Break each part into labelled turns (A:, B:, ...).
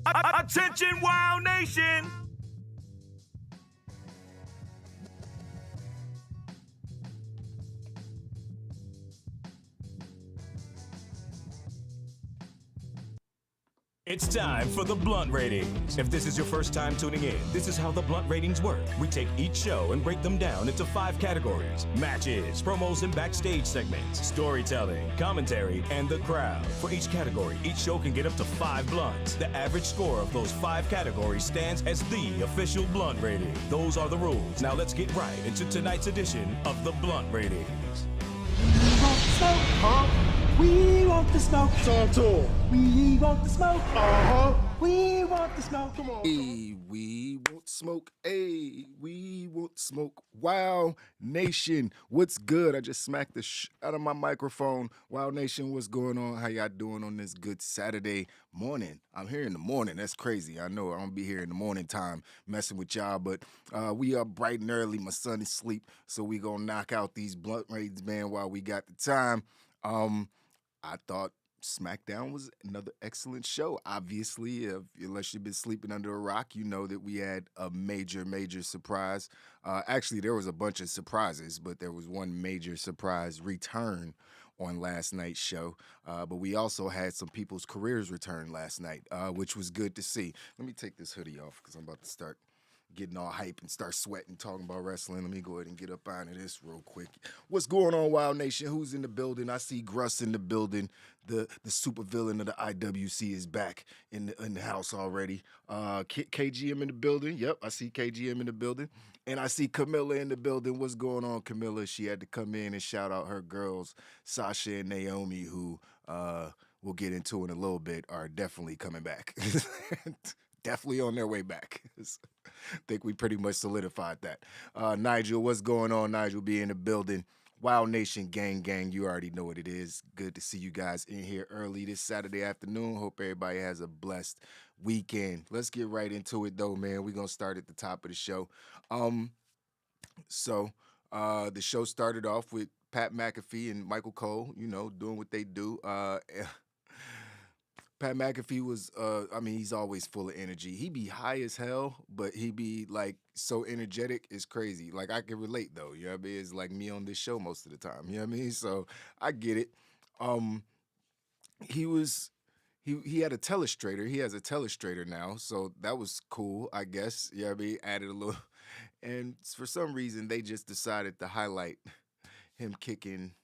A: Attention, Wow Nation! It's time for the Blunt Ratings. If this is your first time tuning in, this is how the Blunt Ratings work. We take each show and break them down into 5 categories: matches, promos and backstage segments, storytelling, commentary, and the crowd. For each category, each show can get up to 5 blunts. The average score of those 5 categories stands as the official Blunt Rating. Those are the rules. Now let's get right into tonight's edition of the Blunt Ratings.
B: We want the smoke.
C: Song tour.
B: We want the smoke. We want the smoke.
C: Come on.
D: Hey, we want smoke. Hey, we want smoke. Wow Nation, what's good? I just smacked the out of my microphone. Wow Nation, what's going on? How y'all doing on this good Saturday morning? I'm here in the morning. That's crazy. I know I'm gonna be here in the morning time messing with y'all, but we up bright and early. My son is asleep, so we gonna knock out these blunt raids, man, while we got the time. I thought Smackdown was another excellent show. Obviously, unless you've been sleeping under a rock, you know that we had a major surprise. Actually, there was a bunch of surprises, but there was one major surprise return on last night's show. But we also had some people's careers return last night, which was good to see. Let me take this hoodie off because I'm about to start getting all hype and start sweating talking about wrestling. Let me go ahead and get up out of this real quick. What's going on, Wild Nation? Who's in the building? I see Gruss in the building. The super villain of the IWC is back in the house already. KGM in the building. Yep, I see KGM in the building. And I see Camilla in the building. What's going on, Camilla? She had to come in and shout out her girls, Sasha and Naomi, who we'll get into in a little bit, are definitely coming back. Definitely on their way back. I think we pretty much solidified that. Nigel, what's going on? Nigel be in the building. Wild Nation gang, you already know what it is. Good to see you guys in here early this Saturday afternoon. Hope everybody has a blessed weekend. Let's get right into it, though, man. We're going to start at the top of the show. The show started off with Pat McAfee and Michael Cole, doing what they do. Pat McAfee was, he's always full of energy. He be high as hell, but he be, like, so energetic, it's crazy. Like, I can relate, though, you know what I mean? It's like me on this show most of the time, you know what I mean? So, I get it. He had a telestrator. He has a telestrator now, so that was cool, I guess. You know what I mean? Added a little. And for some reason, they just decided to highlight him kicking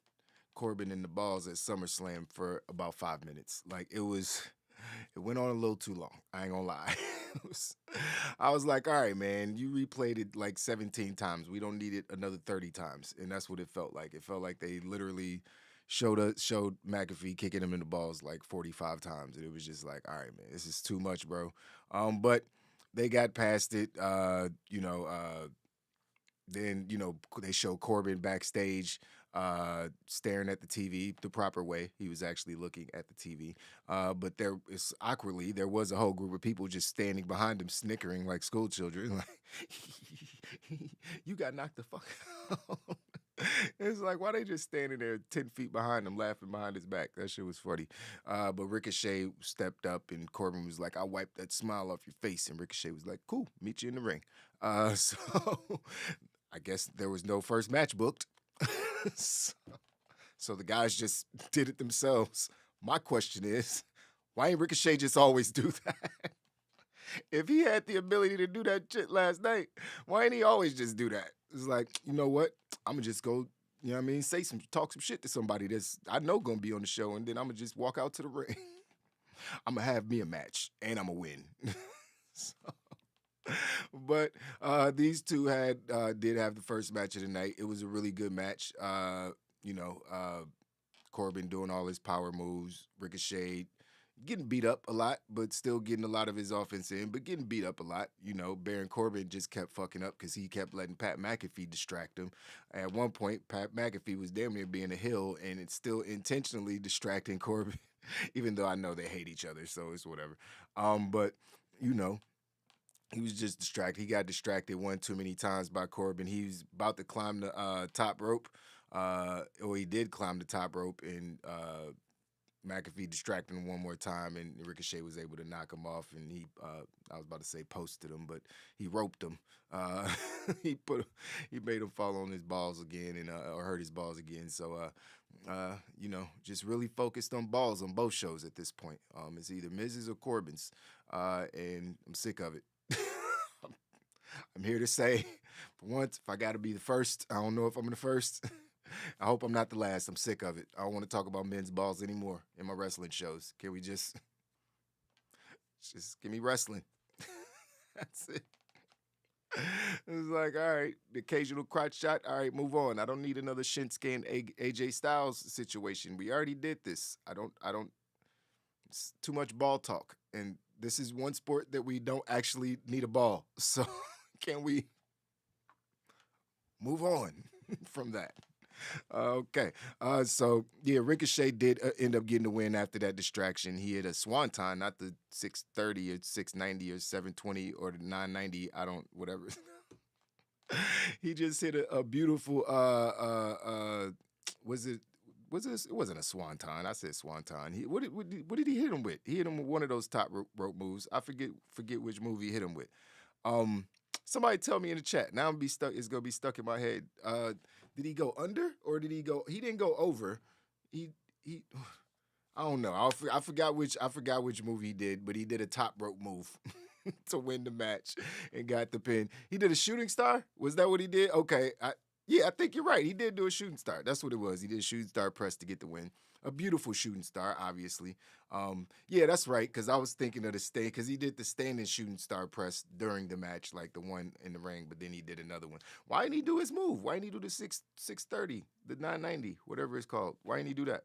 D: Corbin in the balls at SummerSlam for about 5 minutes. Like, it went on a little too long. I ain't gonna lie. I was like, all right, man, you replayed it like 17 times. We don't need it another 30 times. And that's what it felt like. It felt like they literally showed McAfee kicking him in the balls like 45 times. And it was just like, all right, man, this is too much, bro. But they got past it. Then, they show Corbin backstage staring at the TV the proper way. He was actually looking at the TV. But there was a whole group of people just standing behind him, snickering like school children. Like, you got knocked the fuck out. It's like, why they just standing there 10 feet behind him, laughing behind his back? That shit was funny. But Ricochet stepped up, and Corbin was like, I wiped that smile off your face. And Ricochet was like, cool, meet you in the ring. So I guess there was no first match booked. So the guys just did it themselves. My question is, why ain't Ricochet just always do that? If he had the ability to do that shit last night, why ain't he always just do that? It's like, you know what? I'm going to just go, you know what I mean, talk some shit to somebody that's I know going to be on the show, and then I'm going to just walk out to the ring. I'm going to have me a match, and I'm going to win. But these two did have the first match of the night. It was a really good match. Corbin doing all his power moves, Ricochet getting beat up a lot, but still getting a lot of his offense in, but getting beat up a lot. Baron Corbin just kept fucking up because he kept letting Pat McAfee distract him. At one point, Pat McAfee was damn near being a heel, and it's still intentionally distracting Corbin, even though I know they hate each other, so it's whatever. But he was just distracted. He got distracted one too many times by Corbin. He was about to climb the top rope. He did climb the top rope, and McAfee distracted him one more time, and Ricochet was able to knock him off. And I was about to say posted him, but he roped him. He made him fall on his balls again, and or hurt his balls again. So, just really focused on balls on both shows at this point. It's either Miz's or Corbin's, and I'm sick of it. I'm here to say, for once, if I got to be the first, I don't know if I'm the first. I hope I'm not the last. I'm sick of it. I don't want to talk about men's balls anymore in my wrestling shows. Can we just give me wrestling? That's it. It's like, all right, the occasional crotch shot. All right, move on. I don't need another Shinsuke and AJ Styles situation. We already did this. I don't. It's too much ball talk. And this is one sport that we don't actually need a ball. So can we move on from that? Okay. So yeah, Ricochet did end up getting the win after that distraction. He hit a swanton, not the 630 or 690 or 720 or the 990. I don't, whatever. He just hit a beautiful, it wasn't a swanton. I said swanton. What did he hit him with? He hit him with one of those top rope moves. I forget which move he hit him with. Somebody tell me in the chat. Now it's gonna be stuck in my head. Did he go under or did he go? He didn't go over. He I don't know. I forgot which move he did, but he did a top rope move to win the match and got the pin. He did a shooting star. Was that what he did? Okay. I think you're right. He did do a shooting star. That's what it was. He did a shooting star press to get the win. A beautiful shooting star, obviously. Yeah, that's right, because I was thinking of the stand, because he did the standing shooting star press during the match, like the one in the ring, but then he did another one. Why didn't he do his move? Why didn't he do the 630, the 990, whatever it's called? Why didn't he do that?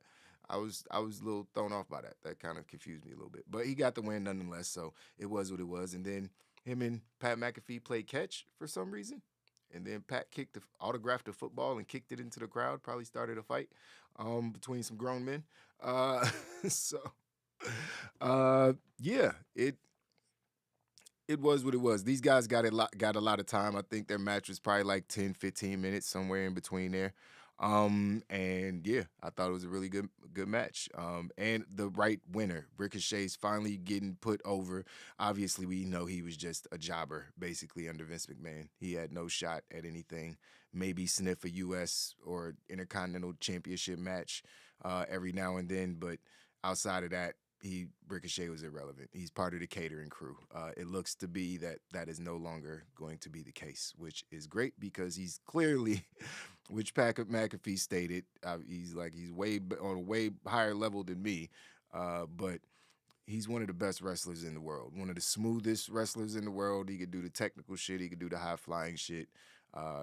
D: I was a little thrown off by that. That kind of confused me a little bit. But he got the win nonetheless, so it was what it was. And then him and Pat McAfee played catch for some reason. And then Pat autographed the football and kicked it into the crowd. Probably started a fight between some grown men. Yeah, it was what it was. These guys got a lot of time. I think their match was probably like 10, 15 minutes, somewhere in between there. And yeah, I thought it was a really good match. And the right winner. Ricochet's finally getting put over. Obviously, we know he was just a jobber, basically, under Vince McMahon. He had no shot at anything. Maybe sniff a U.S. or Intercontinental Championship match every now and then, but outside of that, Ricochet was irrelevant. He's part of the catering crew. It looks to be that is no longer going to be the case, which is great because he's clearly, which McAfee stated, he's way on a way higher level than me, but he's one of the best wrestlers in the world, one of the smoothest wrestlers in the world. He could do the technical shit. He could do the high flying shit.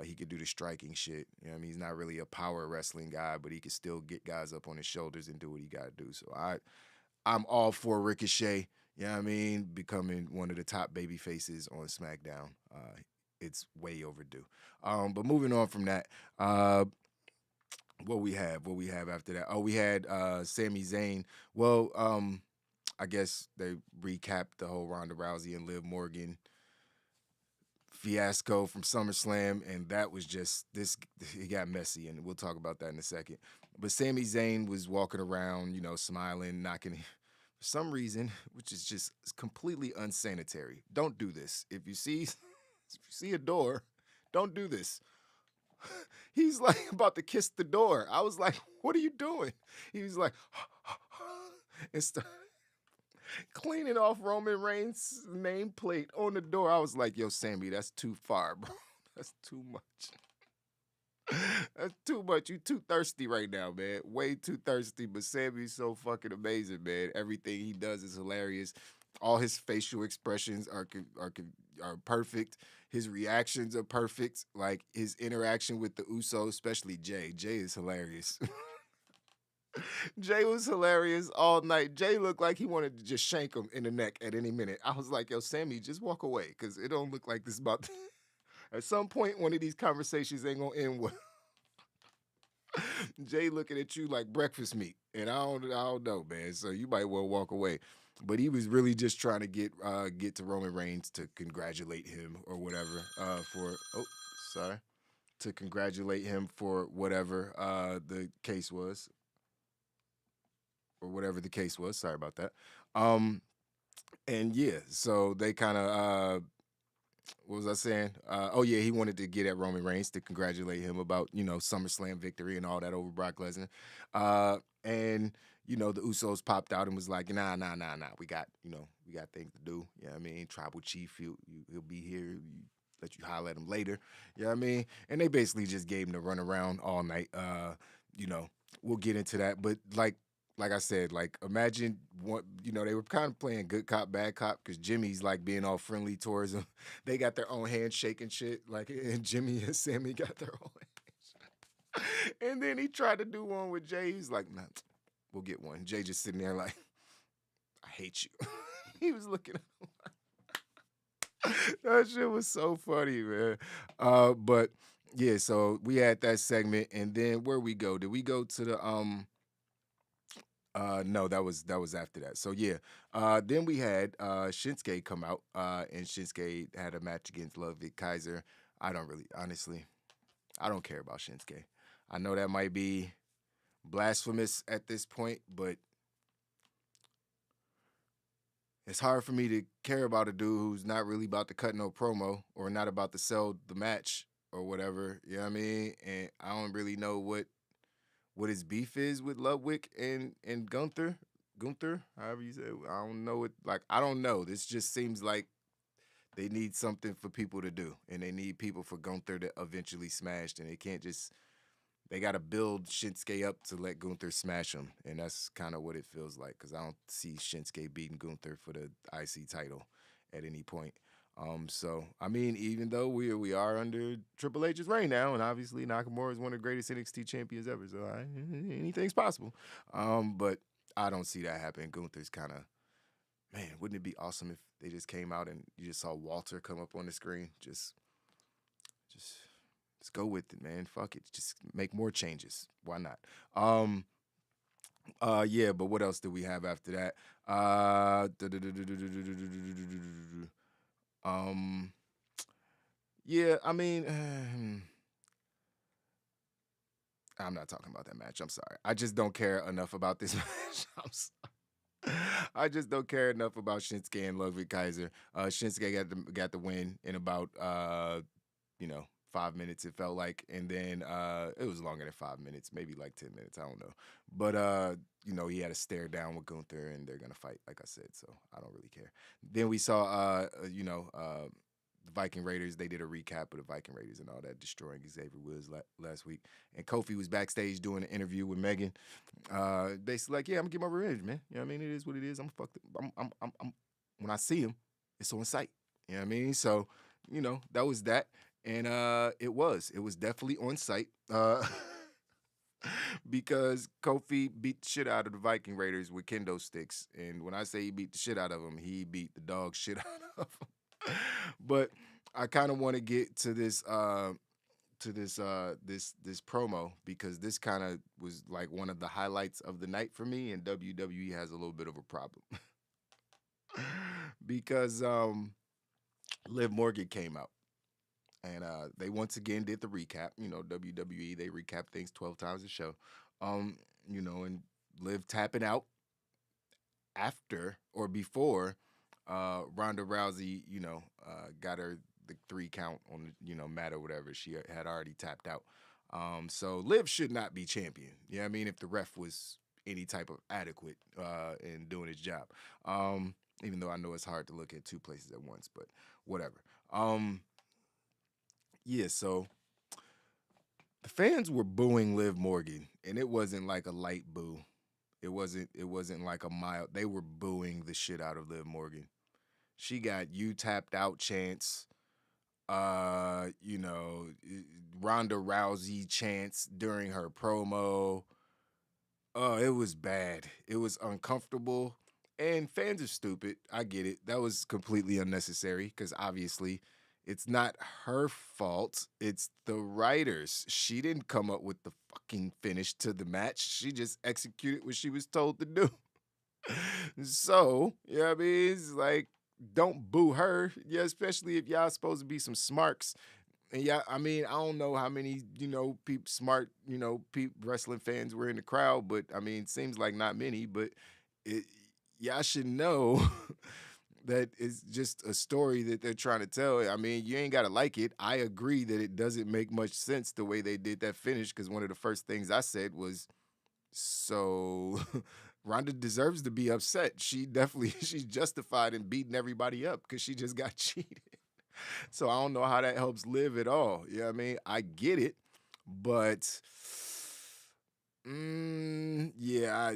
D: He could do the striking shit. You know what I mean? He's not really a power wrestling guy, but he could still get guys up on his shoulders and do what he got to do. So I'm all for Ricochet, you know what I mean, becoming one of the top baby faces on SmackDown. It's way overdue. But moving on from that, what we have after that? Oh, we had Sami Zayn. Well, I guess they recapped the whole Ronda Rousey and Liv Morgan fiasco from SummerSlam, and that was just it got messy, and we'll talk about that in a second. But Sami Zayn was walking around, smiling, knocking for some reason, which is just completely unsanitary. Don't do this. If you see a door, don't do this. He's like about to kiss the door. I was like, what are you doing? He was like, and cleaning off Roman Reigns' nameplate on the door. I was like, yo, Sammy, that's too far, bro. That's too much. That's too much. You too thirsty right now, man. Way too thirsty. But Sammy's so fucking amazing, man. Everything he does is hilarious. All his facial expressions are perfect. His reactions are perfect. Like his interaction with the Usos, especially Jay. Jay is hilarious. Jay was hilarious all night. Jay looked like he wanted to just shank him in the neck at any minute. I was like, yo, Sammy, just walk away, because it don't look like this is about to... At some point, one of these conversations ain't going to end well. Jay looking at you like breakfast meat, and I don't know, man. So you might well walk away. But he was really just trying to get to Roman Reigns to congratulate him or whatever to congratulate him for whatever the case was. or whatever the case was. Sorry about that. And yeah, so they kind of what was I saying? Oh yeah, he wanted to get at Roman Reigns to congratulate him about SummerSlam victory and all that over Brock Lesnar, and the Usos popped out and was like, nah, we got we got things to do. You know what I mean? Tribal Chief, he'll be here. Let you holler at him later. You know what I mean? And they basically just gave him the run around all night. We'll get into that, but like I said, like imagine what they were kind of playing good cop, bad cop because Jimmy's like being all friendly towards them. They got their own handshake and shit. Like, and Jimmy and Sammy got their own handshake. And then he tried to do one with Jay. He's like, nah, we'll get one. Jay just sitting there like, I hate you. He was looking at him. That shit was so funny, man. But yeah, so we had that segment, and then where we go? Did we go to the no, that was after that. So yeah, then we had Shinsuke come out, and Shinsuke had a match against Ludwig Kaiser. I don't care about Shinsuke. I know that might be blasphemous at this point, but it's hard for me to care about a dude who's not really about to cut no promo or not about to sell the match or whatever. You know what I mean? And I don't really know what his beef is with Ludwig and Gunther, however you say it. I don't know it. Like, I don't know. This just seems like they need something for people to do, and they need people for Gunther to eventually smash, and they can't just. They got to build Shinsuke up to let Gunther smash him, and that's kind of what it feels like because I don't see Shinsuke beating Gunther for the IC title at any point. So I mean, even though we are under Triple H's reign now, and obviously Nakamura is one of the greatest NXT champions ever, so anything's possible. But I don't see that happening. Gunther's kind of, man, wouldn't it be awesome if they just came out and you just saw Walter come up on the screen? Just go with it, man. Fuck it. Just make more changes. Why not? Yeah, but what else did we have after that? Yeah, I mean, I'm not talking about that match. I'm sorry. I just don't care enough about this match. I'm sorry. I just don't care enough about Shinsuke and Ludwig Kaiser. Shinsuke got the win in about 5 minutes, it felt like, and then it was longer than 5 minutes, maybe like 10 minutes, I don't know. But he had a stare down with Gunther, and they're gonna fight, like I said, so I don't really care. Then we saw the Viking Raiders. They did a recap of the Viking Raiders and all that, destroying Xavier Woods last week. And Kofi was backstage doing an interview with Megan. Basically like, yeah, I'm gonna get my revenge, man. You know what I mean? It is what it is. I'm when I see him, it's on sight. You know what I mean? So, that was that. And it was definitely on site because Kofi beat the shit out of the Viking Raiders with kendo sticks. And when I say he beat the shit out of them, he beat the dog shit out of them. But I kind of want to get to this this promo because this kind of was like one of the highlights of the night for me, and WWE has a little bit of a problem because Liv Morgan came out. And they once again did the recap. WWE, they recap things 12 times a show. And Liv tapping out after or before Ronda Rousey, got her the 3 count on the, mat or whatever. She had already tapped out. So Liv should not be champion. You know what I mean? If the ref was any type of adequate in doing his job. Even though I know it's hard to look at 2 places at once, but whatever. Yeah, so the fans were booing Liv Morgan, and it wasn't like a light boo. It wasn't like a mild. They were booing the shit out of Liv Morgan. She got "you tapped out" chants, Ronda Rousey chants during her promo. Oh, it was bad. It was uncomfortable, and fans are stupid. I get it. That was completely unnecessary because obviously it's not her fault. It's the writers. She didn't come up with the fucking finish to the match. She just executed what she was told to do. So, I mean? It's like, don't boo her. Yeah, especially if y'all supposed to be some smarks. And yeah, I mean, I don't know how many, smart, wrestling fans were in the crowd, but I mean, seems like not many, but it, y'all should know that it's just a story that they're trying to tell. I mean, you ain't got to like it. I agree that it doesn't make much sense the way they did that finish because one of the first things I said was, so Ronda deserves to be upset. She definitely, she's justified in beating everybody up because she just got cheated. So I don't know how that helps Liv at all. You know what I mean? I get it, but yeah,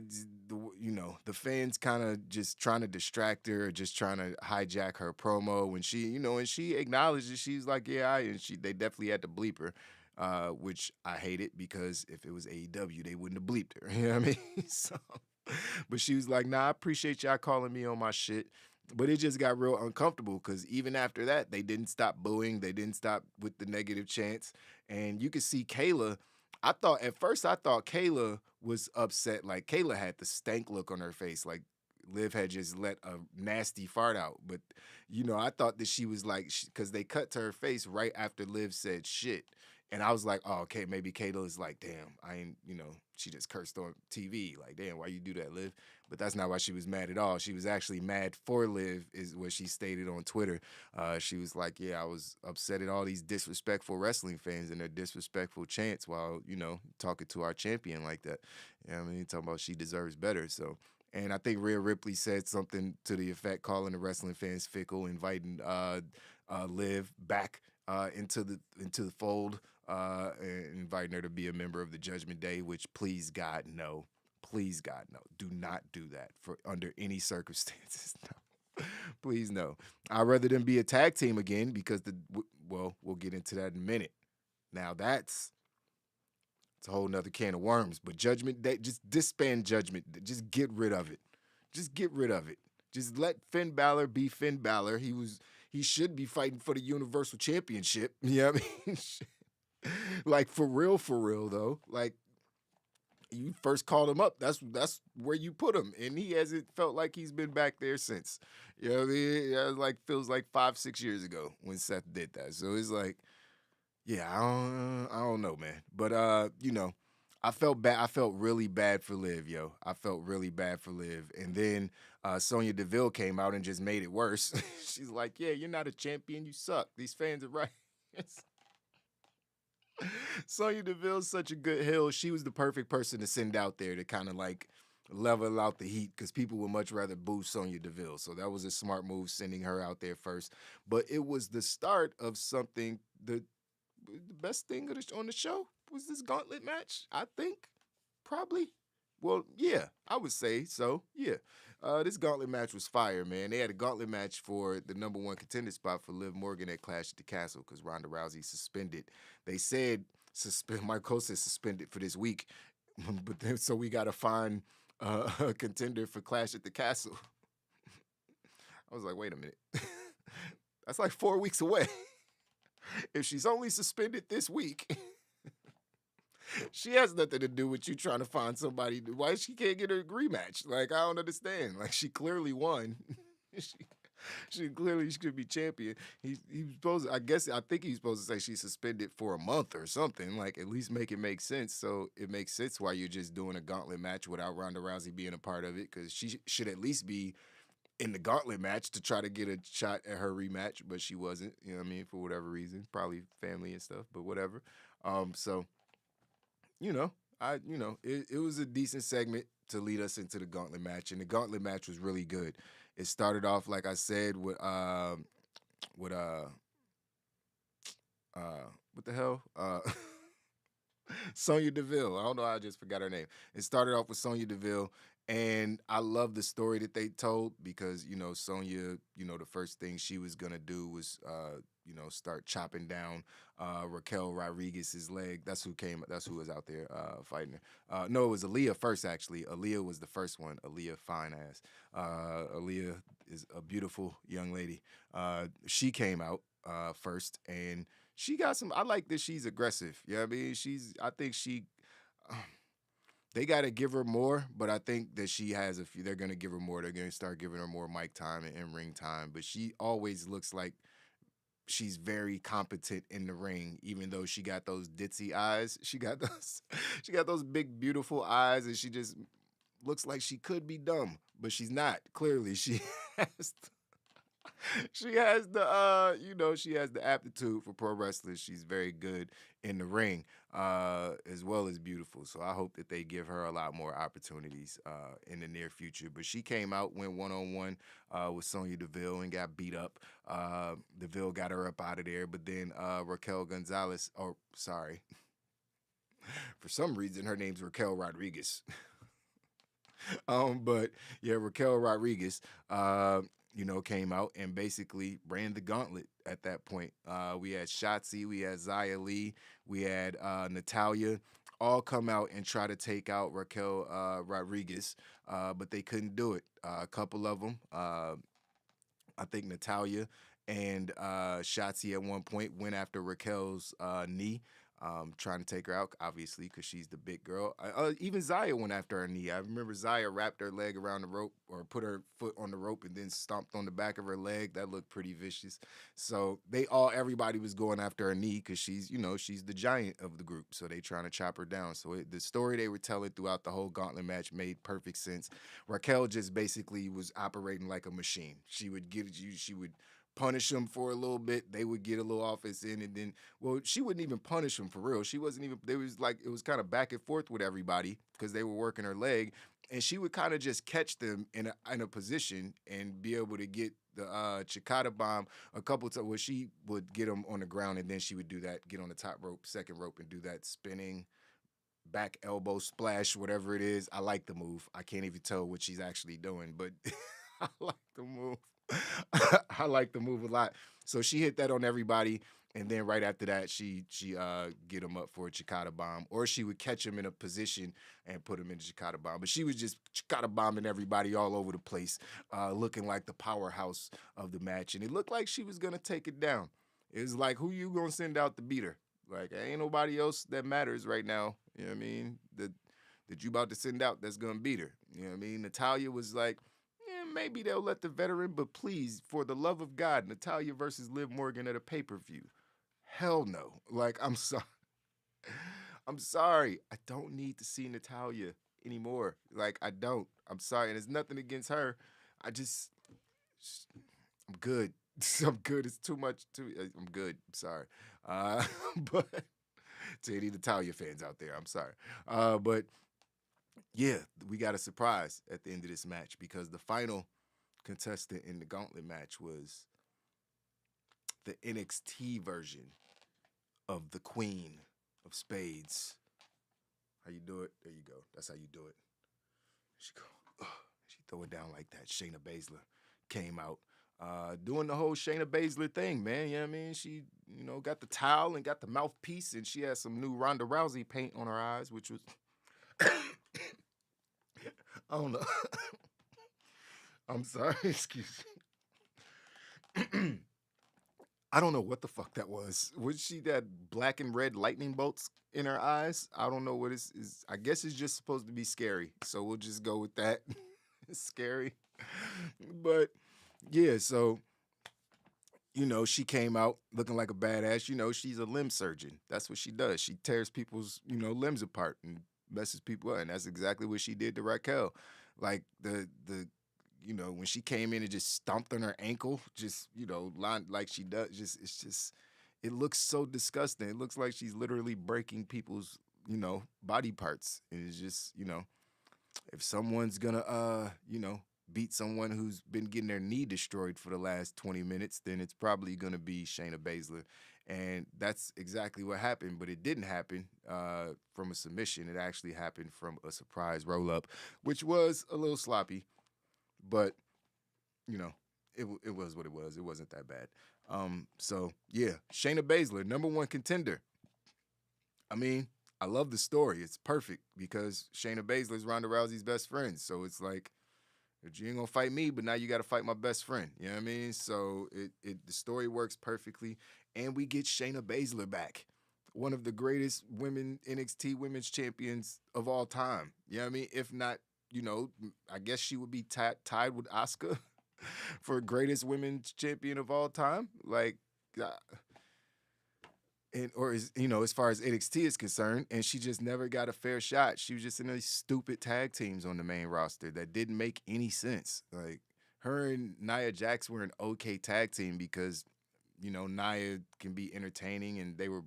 D: the fans kind of just trying to distract her, just trying to hijack her promo when and she acknowledges, she's like, yeah, and they definitely had to bleep her, which I hate it because if it was AEW, they wouldn't have bleeped her. You know what I mean? So, but she was like, nah, I appreciate y'all calling me on my shit. But it just got real uncomfortable because even after that, they didn't stop booing. They didn't stop with the negative chants. And you could see Kayla. At first I thought Kayla was upset. Like Kayla had the stank look on her face. Like Liv had just let a nasty fart out. But, I thought that she was like, because they cut to her face right after Liv said shit. And I was like, oh, okay, maybe Kayla is like, damn, I ain't, she just cursed on TV. Like, damn, why you do that, Liv? But that's not why she was mad at all. She was actually mad for Liv, is what she stated on Twitter. She was like, yeah, I was upset at all these disrespectful wrestling fans and their disrespectful chants while, talking to our champion like that. You know what I mean? Talking about she deserves better. So, and I think Rhea Ripley said something to the effect, calling the wrestling fans fickle, inviting Liv back into the fold, and inviting her to be a member of the Judgment Day, which please God, no. Please God, no. Do not do that for under any circumstances. No. Please no. I'd rather them be a tag team again because we'll get into that in a minute. Now it's a whole nother can of worms. But Judgment Day, just disband Judgment. Just get rid of it. Just get rid of it. Just let Finn Balor be Finn Balor. He should be fighting for the Universal Championship. You know what I mean? Like for real though. Like you first called him up. That's where you put him, and he hasn't felt like he's been back there since. You know what I mean? It feels like 5-6 years ago when Seth did that. So it's like, yeah, I don't know, man. But I felt bad. I felt really bad for Liv, yo. I felt really bad for Liv, and then Sonya Deville came out and just made it worse. She's like, yeah, you're not a champion. You suck. These fans are right. Sonya Deville's such a good heel. She was the perfect person to send out there to kind of like level out the heat because people would much rather boo Sonya Deville. So that was a smart move, sending her out there first. But it was the start of something. The best thing on the show was this gauntlet match, I think. Probably. Well, yeah, I would say so. Yeah. This gauntlet match was fire, man. They had a gauntlet match for the number one contender spot for Liv Morgan at Clash at the Castle because Ronda Rousey suspended. They said Mike Cole said suspended for this week, but then so we got to find a contender for Clash at the Castle. I was like, wait a minute. That's like 4 weeks away. If she's only suspended this week, she has nothing to do with you trying to find somebody. Why she can't get a rematch? Like, I don't understand. Like, she clearly won. she clearly should be champion. He was supposed. I think he's supposed to say she's suspended for a month or something. Like, at least make it make sense. So it makes sense why you're just doing a gauntlet match without Ronda Rousey being a part of it, because she should at least be in the gauntlet match to try to get a shot at her rematch, but she wasn't. You know what I mean? For whatever reason, probably family and stuff, but whatever. So. It was a decent segment to lead us into the gauntlet match, and the gauntlet match was really good. It started off, like I said, with what the hell? Sonya Deville. I don't know, I just forgot her name. It started off with Sonya Deville, and I love the story that they told because, Sonya, the first thing she was going to do was, start chopping down Raquel Rodriguez's leg. That's who was out there fighting her. No, it was Aaliyah first, actually. Aaliyah was the first one. Aaliyah, fine ass. Aaliyah is a beautiful young lady. She came out first, and she got some. I like that she's aggressive. You know what I mean? I think she. They got to give her more, but I think that she has a few. They're going to give her more. They're going to start giving her more mic time and in-ring time. But she always looks like she's very competent in the ring, even though she got those ditzy eyes. She got those big, beautiful eyes, and she just looks like she could be dumb, but she's not. Clearly, has she has the she has the aptitude for pro wrestling. She's very good in the ring, as well as beautiful. So I hope that they give her a lot more opportunities in the near future. But she came out, went 1-on-1 with Sonya Deville and got beat up. Deville got her up out of there, but then Raquel Gonzalez, oh sorry, for some reason her name's Raquel Rodriguez. But yeah, Raquel Rodriguez, came out and basically ran the gauntlet at that point. We had Shotzi, we had Xia Li, we had Natalya, all come out and try to take out Raquel Rodriguez, but they couldn't do it. A couple of them, I think Natalya and Shotzi at one point went after Raquel's knee. Trying to take her out, obviously, because she's the big girl. Even Xia went after her knee. I remember Xia wrapped her leg around the rope or put her foot on the rope and then stomped on the back of her leg. That looked pretty vicious. So everybody was going after her knee because she's the giant of the group. So they trying to chop her down. So the story they were telling throughout the whole gauntlet match made perfect sense. Raquel just basically was operating like a machine. She would punish them for a little bit. They would get a little offense in, and then, she wouldn't even punish them for real. She wasn't even. It was kind of back and forth with everybody because they were working her leg, and she would kind of just catch them in a position and be able to get the Chikata bomb a couple times where she would get them on the ground, and then she would do that, get on the top rope, second rope, and do that spinning back elbow splash, whatever it is. I like the move. I can't even tell what she's actually doing, but I like the move. I like the move a lot. So she hit that on everybody, and then right after that, she get him up for a Chikata bomb, or she would catch him in a position and put him in the Chikata bomb. But she was just Chikata bombing everybody all over the place, looking like the powerhouse of the match, and it looked like she was gonna take it down. It was like, who you gonna send out to beat her? Like, ain't nobody else that matters right now. You know what I mean? That you about to send out that's gonna beat her. You know what I mean? Natalya was like, maybe they'll let the veteran, but please, for the love of God, Natalya versus Liv Morgan at a pay-per-view. Hell no. Like, I'm sorry. I'm sorry. I don't need to see Natalya anymore. Like, I don't. I'm sorry. And it's nothing against her. I'm good. I'm good. It's too much. I'm good. I'm sorry. But to any Natalya fans out there, I'm sorry. But yeah, we got a surprise at the end of this match because the final contestant in the Gauntlet match was the NXT version of the Queen of Spades. How you do it? There you go. That's how you do it. She throw it down like that. Shayna Bazsler came out doing the whole Shayna Bazsler thing, man. You know what I mean? She, got the towel and got the mouthpiece, and she had some new Ronda Rousey paint on her eyes, which was... I don't know. I'm sorry. Excuse me. I don't know what the fuck that was. Was she that black and red lightning bolts in her eyes? I don't know what it is. I guess it's just supposed to be scary. So we'll just go with that. It's scary. But yeah, so, she came out looking like a badass. She's a limb surgeon. That's what she does. She tears people's, limbs apart and messes people up, and that's exactly what she did to Raquel. Like when she came in and just stomped on her ankle, just line like she does. It looks so disgusting. It looks like she's literally breaking people's body parts. And it's just if someone's gonna beat someone who's been getting their knee destroyed for the last 20 minutes, then it's probably gonna be Shayna Baszler. And that's exactly what happened, but it didn't happen from a submission. It actually happened from a surprise roll-up, which was a little sloppy, but, it was what it was. It wasn't that bad. So, yeah, Shayna Baszler, #1 contender. I mean, I love the story. It's perfect because Shayna Baszler is Ronda Rousey's best friend. So it's like, you ain't gonna fight me, but now you got to fight my best friend. You know what I mean? So the story works perfectly, and we get Shayna Baszler back, one of the greatest NXT women's champions of all time. You know what I mean? If not, I guess she would be tied with Asuka for greatest women's champion of all time. Like, as far as NXT is concerned, and she just never got a fair shot. She was just in these stupid tag teams on the main roster that didn't make any sense. Like, her and Nia Jax were an okay tag team because, Nia can be entertaining, and they were,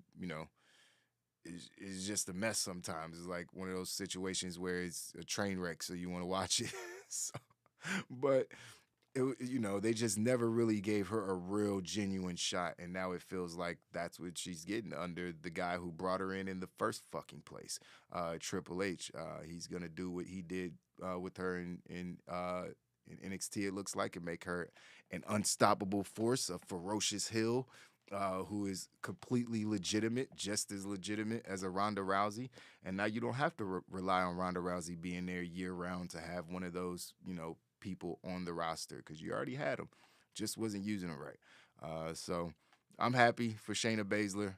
D: it's just a mess sometimes. It's like one of those situations where it's a train wreck, so you want to watch it. But they just never really gave her a real genuine shot, and now it feels like that's what she's getting under the guy who brought her in the first fucking place, Triple H. He's gonna do what he did with her in NXT. It looks like, and make her an unstoppable force, a ferocious heel. Who is completely legitimate, just as legitimate as a Ronda Rousey. And now you don't have to rely on Ronda Rousey being there year round to have one of those, people on the roster, because you already had them, just wasn't using them right. So I'm happy for Shayna Baszler.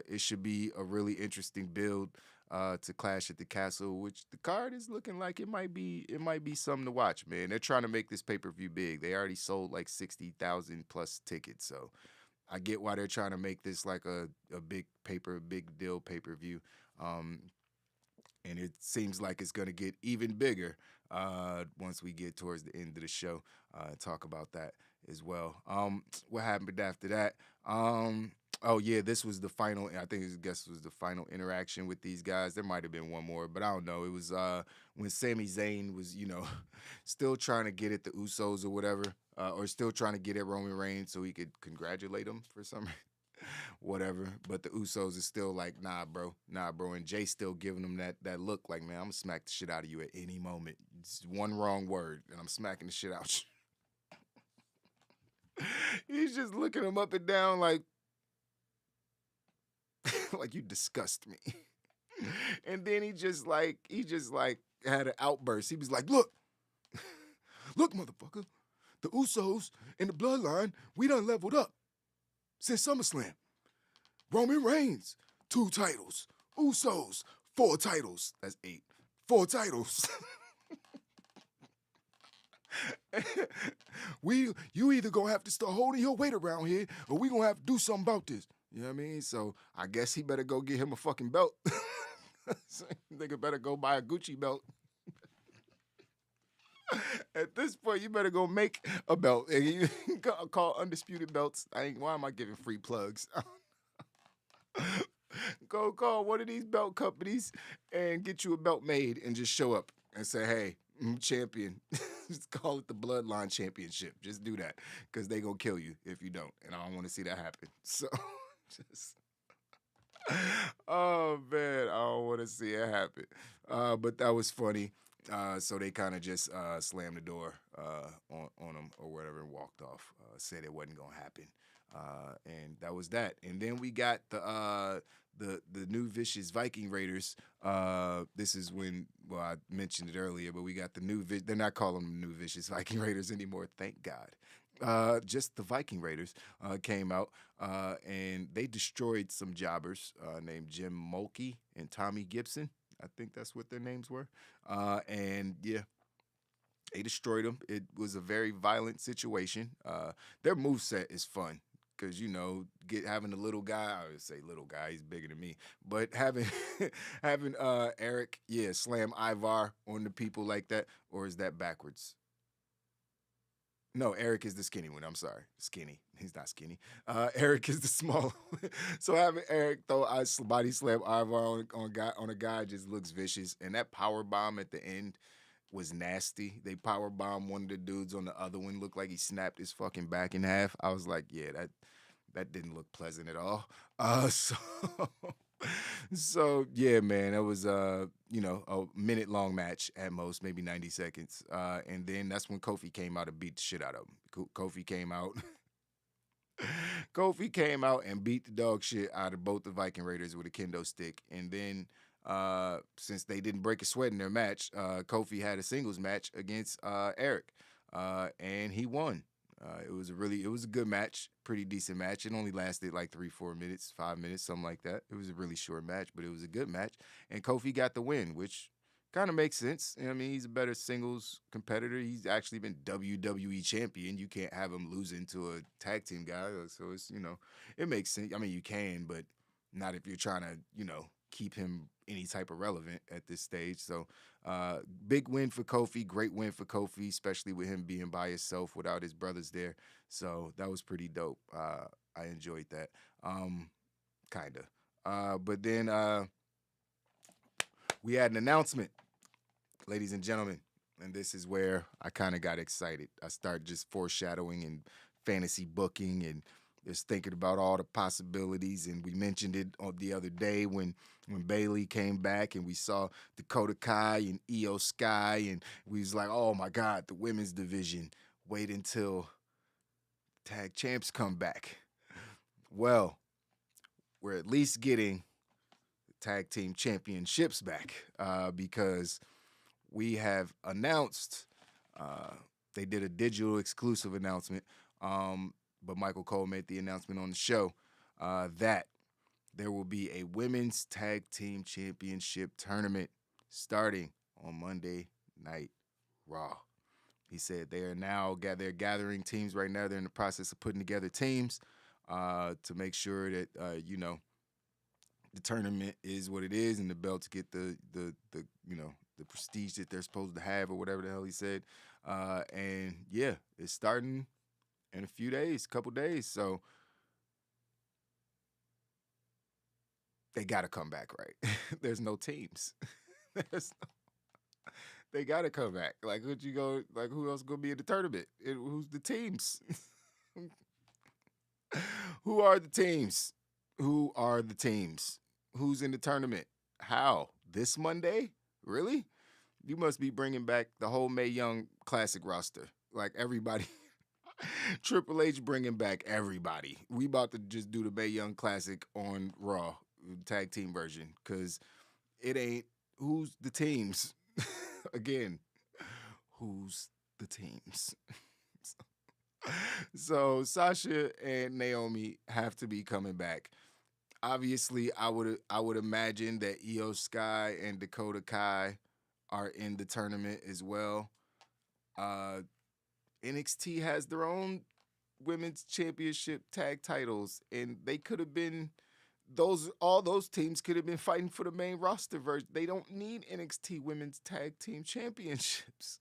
D: It should be a really interesting build to Clash at the Castle, which the card is looking like it might be something to watch, man. They're trying to make this pay-per-view big. They already sold like 60,000 plus tickets, so I get why they're trying to make this like a big deal pay-per-view. And it seems like it's going to get even bigger once we get towards the end of the show. Talk about that as well. What happened after that? Oh, yeah, this was the final. I guess it was the final interaction with these guys. There might have been one more, but I don't know. It was when Sami Zayn was, still trying to get at the Usos or whatever, or still trying to get at Roman Reigns so he could congratulate him for some reason. Whatever. But the Usos is still like, nah, bro. And Jay's still giving them that look like, man, I'm going to smack the shit out of you at any moment. It's one wrong word, and I'm smacking the shit out you. He's just looking him up and down like, like, you disgust me. And then he just had an outburst. He was like, look, motherfucker, the Usos and the Bloodline, we done leveled up since SummerSlam. Roman Reigns, 2 titles. Usos, 4 titles. That's 8. 4 titles. You either gonna have to start holding your weight around here, or we gonna have to do something about this. You know what I mean? So I guess he better go get him a fucking belt. Nigga better go buy a Gucci belt. At this point, you better go make a belt. And you call Undisputed Belts. Why am I giving free plugs? Go call one of these belt companies and get you a belt made and just show up and say, hey, I'm champion. Just call it the Bloodline Championship. Just do that, because they gonna kill you if you don't. And I don't want to see that happen. So, oh, man, I don't want to see it happen. But that was funny. So they kind of just slammed the door on him or whatever and walked off, said it wasn't going to happen. And that was that. And then we got the new Vicious Viking Raiders. This is when, well, I mentioned it earlier, but we got the new, they're not calling them new Vicious Viking Raiders anymore, thank God. Just the Viking Raiders came out, and they destroyed some jobbers named Jim Mulkey and Tommy Gibson. I think that's what their names were. And yeah, they destroyed them. It was a very violent situation. Their moveset is fun because, having a little guy, I would say little guy, he's bigger than me, but having Eric, slam Ivar on the people like that, or is that backwards? No, Eric is the skinny one. I'm sorry. Skinny. He's not skinny. Eric is the small one. So having Eric throw body slam Ivar on a guy just looks vicious. And that power bomb at the end was nasty. They power bombed one of the dudes on the other one. Looked like he snapped his fucking back in half. I was like, yeah, that didn't look pleasant at all. So yeah, man, it was a minute-long match at most, maybe 90 seconds. And then that's when Kofi came out and beat the shit out of him. Kofi came out and beat the dog shit out of both the Viking Raiders with a kendo stick. And then since they didn't break a sweat in their match, Kofi had a singles match against Eric. And he won. It was a good match, pretty decent match. It only lasted like 3-4 minutes, 5 minutes, something like that. It was a really short match, but it was a good match. And Kofi got the win, which, kind of makes sense. I mean, he's a better singles competitor. He's actually been WWE champion. You can't have him losing to a tag team guy. So it's, it makes sense. I mean, you can, but not if you're trying to, keep him any type of relevant at this stage. So big win for Kofi. Great win for Kofi, especially with him being by himself without his brothers there. So that was pretty dope. I enjoyed that. Kind of. But then we had an announcement, ladies and gentlemen, and this is where I kind of got excited. I started just foreshadowing and fantasy booking and just thinking about all the possibilities. And we mentioned it on the other day when Bayley came back and we saw Dakota Kai and Io Sky, and we was like, oh my God, the women's division. Wait until tag champs come back. Well, we're at least getting tag team championships back because we have announced, they did a digital exclusive announcement, but Michael Cole made the announcement on the show that there will be a women's tag team championship tournament starting on Monday Night Raw. He said they are now they're gathering teams right now. They're in the process of putting together teams to make sure that, the tournament is what it is, and the belts get the prestige that they're supposed to have, or whatever the hell he said. And yeah, it's starting in a couple days. So they got to come back, right? There's no teams. They got to come back. Like, who else gonna be in the tournament? Who's the teams? Who are the teams? Who are the teams? Who's in the tournament? How? This Monday? Really? You must be bringing back the whole Mae Young Classic roster. Like, everybody. Triple H bringing back everybody. We about to just do the Mae Young Classic on Raw, tag team version, because it ain't who's the teams. Again, who's the teams? So Sasha and Naomi have to be coming back. Obviously, I would imagine that Io Sky and Dakota Kai are in the tournament as well. NXT has their own women's championship tag titles, and they could have been all those teams could have been fighting for the main roster version. They don't need NXT women's tag team championships.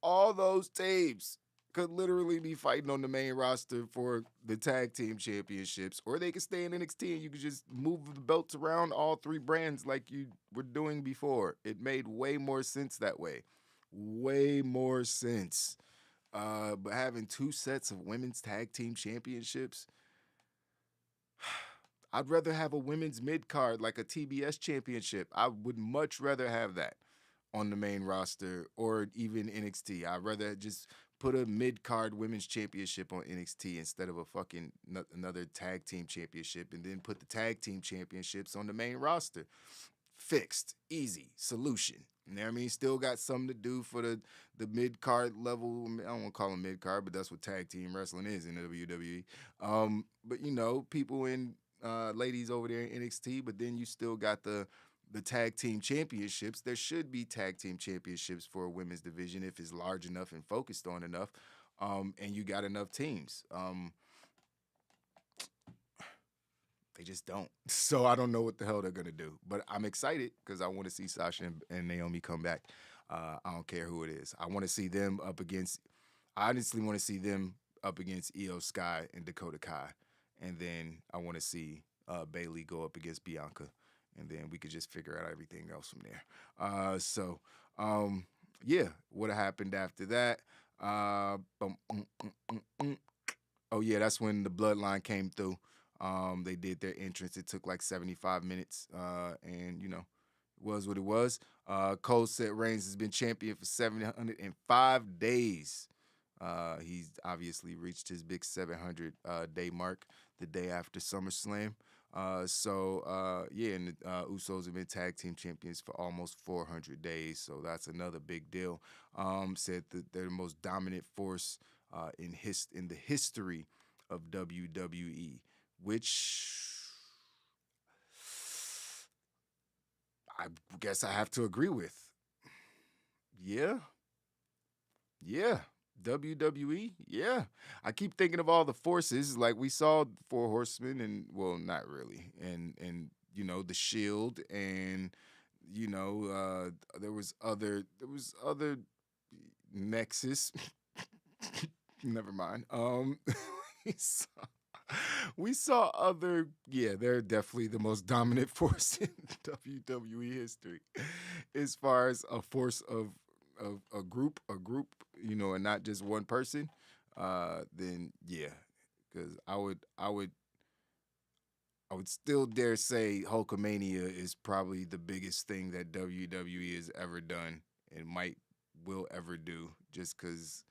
D: All those teams could literally be fighting on the main roster for the tag team championships, or they could stay in NXT and you could just move the belts around all three brands like you were doing before. It made way more sense that way. Way more sense. But having two sets of women's tag team championships, I'd rather have a women's mid-card like a TBS championship. I would much rather have that on the main roster, or even NXT. I'd rather just put a mid-card women's championship on NXT instead of a fucking another tag team championship, and then put the tag team championships on the main roster. Fixed. Easy. Solution. You know what I mean? Still got something to do for the mid-card level. I don't want to call them mid-card, but that's what tag team wrestling is in the WWE. But, people in ladies over there in NXT, but then you still got the tag team championships. There should be tag team championships for a women's division if it's large enough and focused on enough, and you got enough teams. They just don't. So I don't know what the hell they're going to do. But I'm excited because I want to see Sasha and Naomi come back. I don't care who it is. I want to see them up against – I honestly want to see them up against Io Sky and Dakota Kai. And then I want to see Bayley go up against Bianca. And then we could just figure out everything else from there. What happened after that? Oh, yeah, that's when the Bloodline came through. They did their entrance. It took like 75 minutes, and, it was what it was. Cole Seth Reigns has been champion for 705 days. He's obviously reached his big 700-day mark the day after SummerSlam. And the Usos have been tag team champions for almost 400 days, so that's another big deal. Said that they're the most dominant force in the history of WWE, which I guess I have to agree with. Yeah. WWE. Yeah. I keep thinking of all the forces. Like we saw Four Horsemen, and well, not really. And the Shield, and there was other Nexus. Never mind. We saw, we saw other. Yeah, they're definitely the most dominant force in WWE history, as far as a force of a group, and not just one person. Then yeah, because I would still dare say Hulkamania is probably the biggest thing that WWE has ever done and will ever do, just because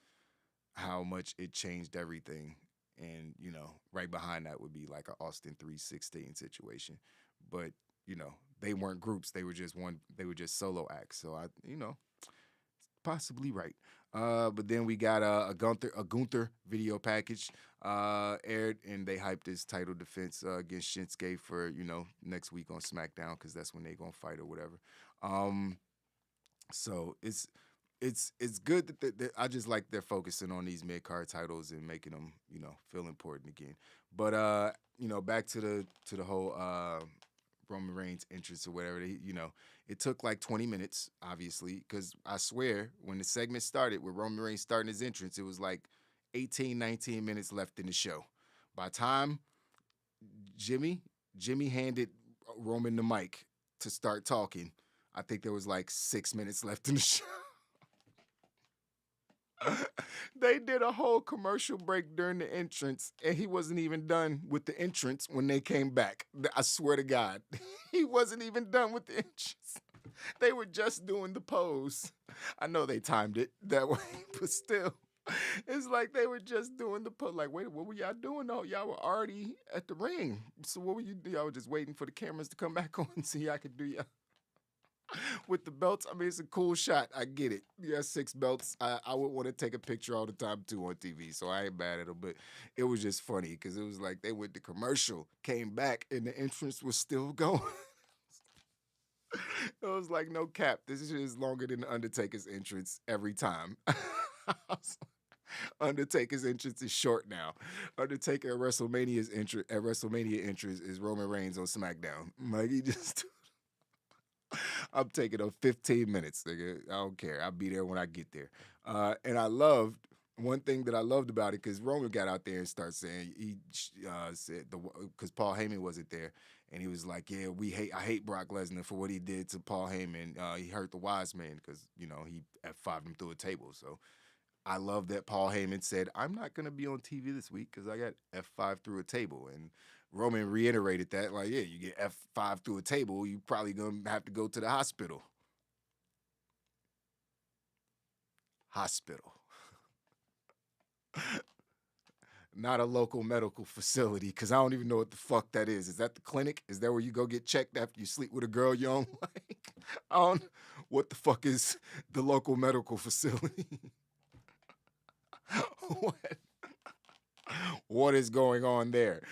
D: how much it changed everything. And right behind that would be like an Austin 316 situation. But they weren't groups; they were just one. They were just solo acts. So possibly right. But then we got a Gunther video package aired, and they hyped his title defense against Shinsuke for next week on SmackDown, because that's when they're gonna fight or whatever. So it's good that I just like they're focusing on these mid card titles and making them feel important again. But back to the whole Roman Reigns entrance or whatever. It took like 20 minutes, obviously, because I swear when the segment started with Roman Reigns starting his entrance, it was like 18, 19 minutes left in the show. By the time Jimmy handed Roman the mic to start talking, I think there was like 6 minutes left in the show. They did a whole commercial break during the entrance, and he wasn't even done with the entrance when they came back. I swear to God, he wasn't even done with the entrance. They were just doing the pose. I know they timed it that way, but still, it's like they were just doing the pose. Like, wait, what were y'all doing? No, y'all were already at the ring. So what were you doing? Y'all were just waiting for the cameras to come back on so y'all could do y'all. With the belts, I mean, it's a cool shot. I get it. You got 6 belts. I would want to take a picture all the time, too, on TV, so I ain't mad at them. But it was just funny because it was like they went to commercial, came back, and the entrance was still going. It was like, no cap. This is longer than the Undertaker's entrance every time. Undertaker's entrance is short now. Undertaker at WrestleMania entrance is Roman Reigns on SmackDown. Like, he just... I'm taking 15 minutes, nigga. I don't care. I'll be there when I get there. And one thing that I loved about it, because Roman got out there and started saying, he said, because Paul Heyman wasn't there, and he was like, yeah, I hate Brock Lesnar for what he did to Paul Heyman. He hurt the wise man because, he F5'd him through a table. So I love that Paul Heyman said, I'm not going to be on TV this week because I got F5 through a table. And Roman reiterated that, like, yeah, you get F5 through a table, you probably going to have to go to the hospital. Hospital. Not a local medical facility, because I don't even know what the fuck that is. Is that the clinic? Is that where you go get checked after you sleep with a girl you don't like? What the fuck is the local medical facility? What is going on there?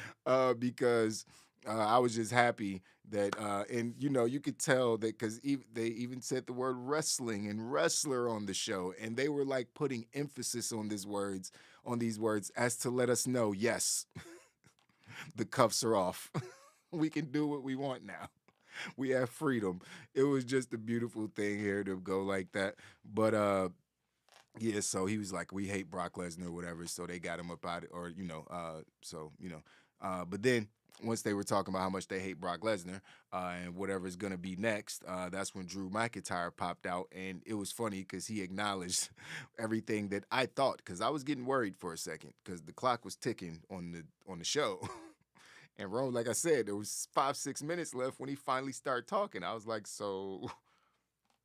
D: Because I was just happy that, and you could tell that because they even said the word wrestling and wrestler on the show, and they were like putting emphasis on these words as to let us know, yes, the cuffs are off. We can do what we want now. We have freedom. It was just a beautiful thing here to go like that. But yeah, so he was like, we hate Brock Lesnar or whatever, so they got him up out, or, but then once they were talking about how much they hate Brock Lesnar and whatever's going to be next, that's when Drew McIntyre popped out, and it was funny because he acknowledged everything that I thought, because I was getting worried for a second because the clock was ticking on the show. And Rome, like I said, there was 5-6 minutes left when he finally started talking. I was like, so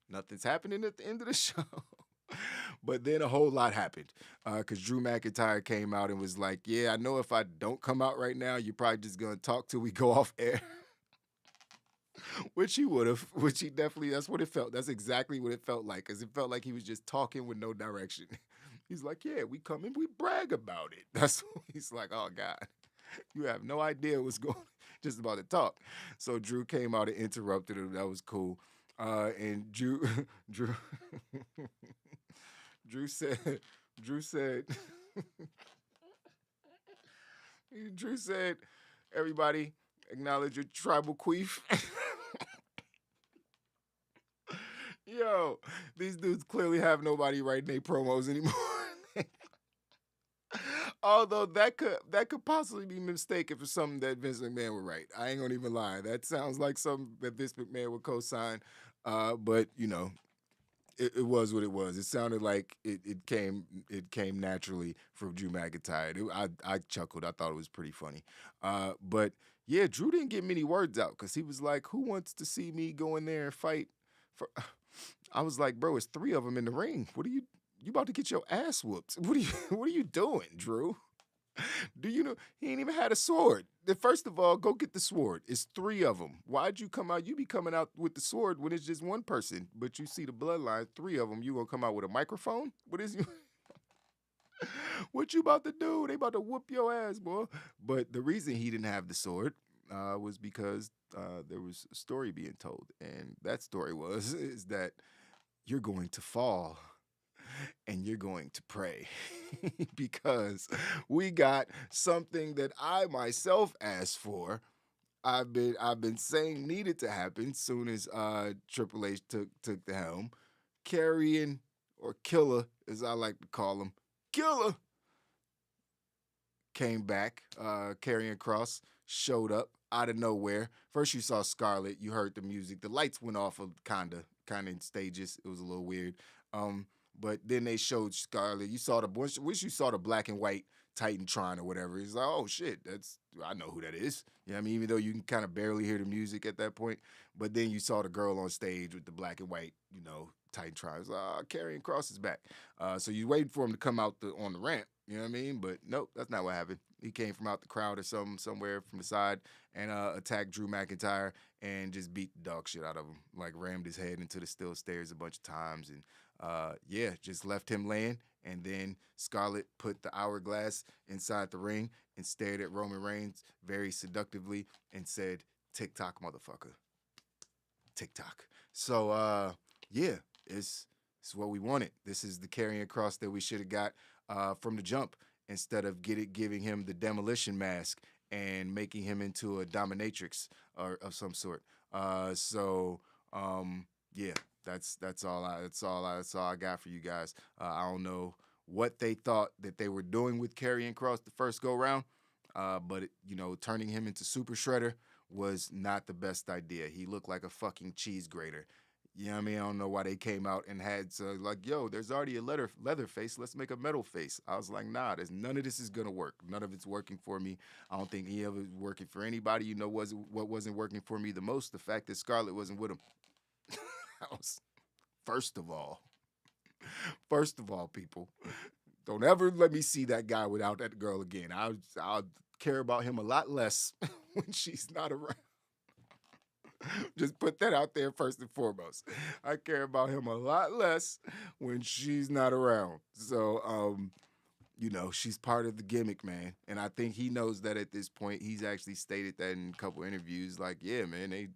D: nothing's happening at the end of the show. But then a whole lot happened because Drew McIntyre came out and was like, yeah, I know if I don't come out right now, you're probably just going to talk till we go off air. Which he would have, which he definitely, that's what it felt. That's exactly what it felt like, because it felt like he was just talking with no direction. He's like, yeah, we come in, we brag about it. That's what he's like, oh, God. You have no idea what's going on, just about to talk. So Drew came out and interrupted him. That was cool. And Drew, Drew, Drew said, Drew said, Drew said, everybody acknowledge your tribal queef. Yo, these dudes clearly have nobody writing their promos anymore. Although that could possibly be mistaken for something that Vince McMahon would write. I ain't gonna even lie. That sounds like something that Vince McMahon would co-sign. But it was what it was. It sounded like it came naturally from Drew McIntyre. I chuckled. I thought it was pretty funny. But yeah, Drew didn't get many words out because he was like, "Who wants to see me go in there and fight?" For I was like, "Bro, it's 3 of them in the ring. What are you about to get your ass whooped? What are you doing, Drew?" Do you know he ain't even had a sword? First of all, go get the sword. It's 3 of them. Why'd you come out? You be coming out with the sword when it's just one person, but you see the bloodline, 3 of them. You gonna come out with a microphone? What is you? What you about to do? They about to whoop your ass, boy. But the reason he didn't have the sword was because there was a story being told, and that story is that you're going to fall and you're going to pray because we got something that I myself asked for. I've been saying needed to happen soon as Triple H took the helm. Karrion, or Killer as I like to call him, Killer came back. Karrion Kross showed up out of nowhere. First you saw Scarlett, you heard the music. The lights went off of kinda in stages. It was a little weird. But then they showed Scarlett. You saw wish you saw the black and white Titantron or whatever. He's like, oh shit, I know who that is. You know what I mean? Even though you can kind of barely hear the music at that point. But then you saw the girl on stage with the black and white, Titantron. It's like, Karrion Kross is back. So you waiting for him to come out on the ramp. You know what I mean? But nope, that's not what happened. He came from out the crowd or somewhere from the side and attacked Drew McIntyre and just beat the dog shit out of him. Like rammed his head into the steel stairs a bunch of times and just left him laying. And then Scarlett put the hourglass inside the ring and stared at Roman Reigns very seductively and said, "TikTok, motherfucker. TikTok." So, it's what we wanted. This is the Karrion Kross that we should have got from the jump instead of giving him the demolition mask and making him into a dominatrix or of some sort. That's all I got for you guys. I don't know what they thought that they were doing with Karrion Kross the first go round, but turning him into Super Shredder was not the best idea. He looked like a fucking cheese grater. You know what I mean? I don't know why they came out and had there's already a leather face. Let's make a metal face. I was like, nah, none of this is gonna work. None of it's working for me. I don't think any of it was working for anybody. What wasn't working for me the most? The fact that Scarlett wasn't with him. First of all, people, don't ever let me see that guy without that girl again. I'll care about him a lot less when she's not around. Just put that out there first and foremost. I care about him a lot less when she's not around. So, she's part of the gimmick, man. And I think he knows that at this point. He's actually stated that in a couple interviews. Like, yeah, man, they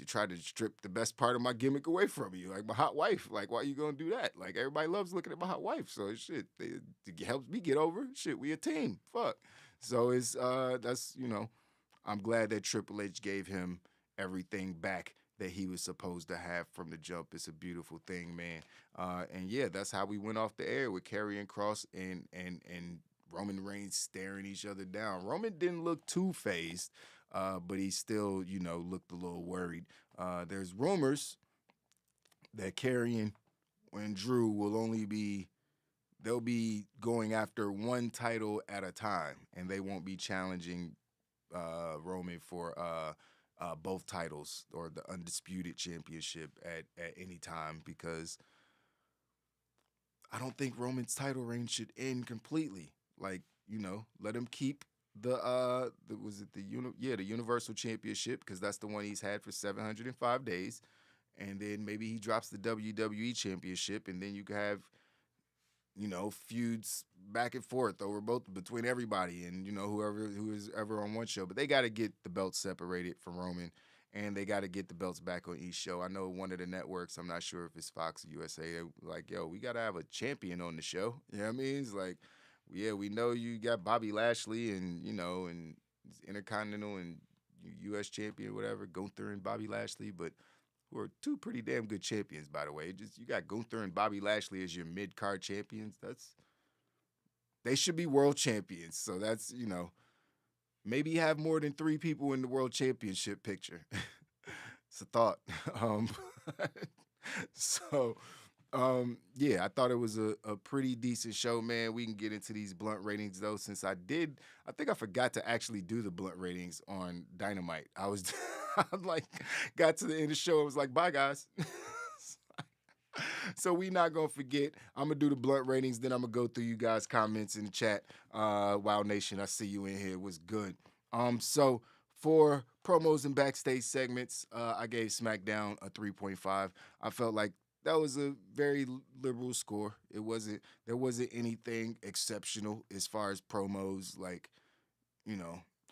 D: tried to strip the best part of my gimmick away from you, like my hot wife. Like, why you gonna do that? Like, everybody loves looking at my hot wife, so shit, it helps me get over. Shit, we a team. Fuck. So it's I'm glad that Triple H gave him everything back that he was supposed to have from the jump. It's a beautiful thing, man. And yeah, that's how we went off the air with Karrion Kross and Roman Reigns staring each other down. Roman didn't look too phased. But he still, looked a little worried. There's rumors that Karrion and Drew they'll be going after one title at a time, and they won't be challenging Roman for both titles or the Undisputed Championship at any time because I don't think Roman's title reign should end completely. Like, let him keep the Universal Championship because that's the one he's had for 705 days, and then maybe he drops the WWE Championship, and then you can have feuds back and forth over between everybody and who is ever on one show. But they got to get the belts separated from Roman and they got to get the belts back on each show. I know one of the networks, I'm not sure if it's Fox or USA, they like, yo, we got to have a champion on the show. You know what I mean? It's like, yeah, we know you got Bobby Lashley and, and Intercontinental and U.S. champion, whatever, Gunther and Bobby Lashley, but who are two pretty damn good champions, by the way. Just you got Gunther and Bobby Lashley as your mid-card champions. They should be world champions. So that's, maybe have more than 3 people in the world championship picture. It's a thought. So, yeah, I thought it was a pretty decent show, man. We can get into these blunt ratings, though, since I think I forgot to actually do the blunt ratings on Dynamite. I was, got to the end of the show. I was like, bye, guys. So we not going to forget. I'm going to do the blunt ratings. Then I'm going to go through you guys' comments in the chat. Wow Nation, I see you in here. It was good. So for promos and backstage segments, I gave SmackDown a 3.5. I felt like that was a very liberal score. There wasn't anything exceptional as far as promos. Like,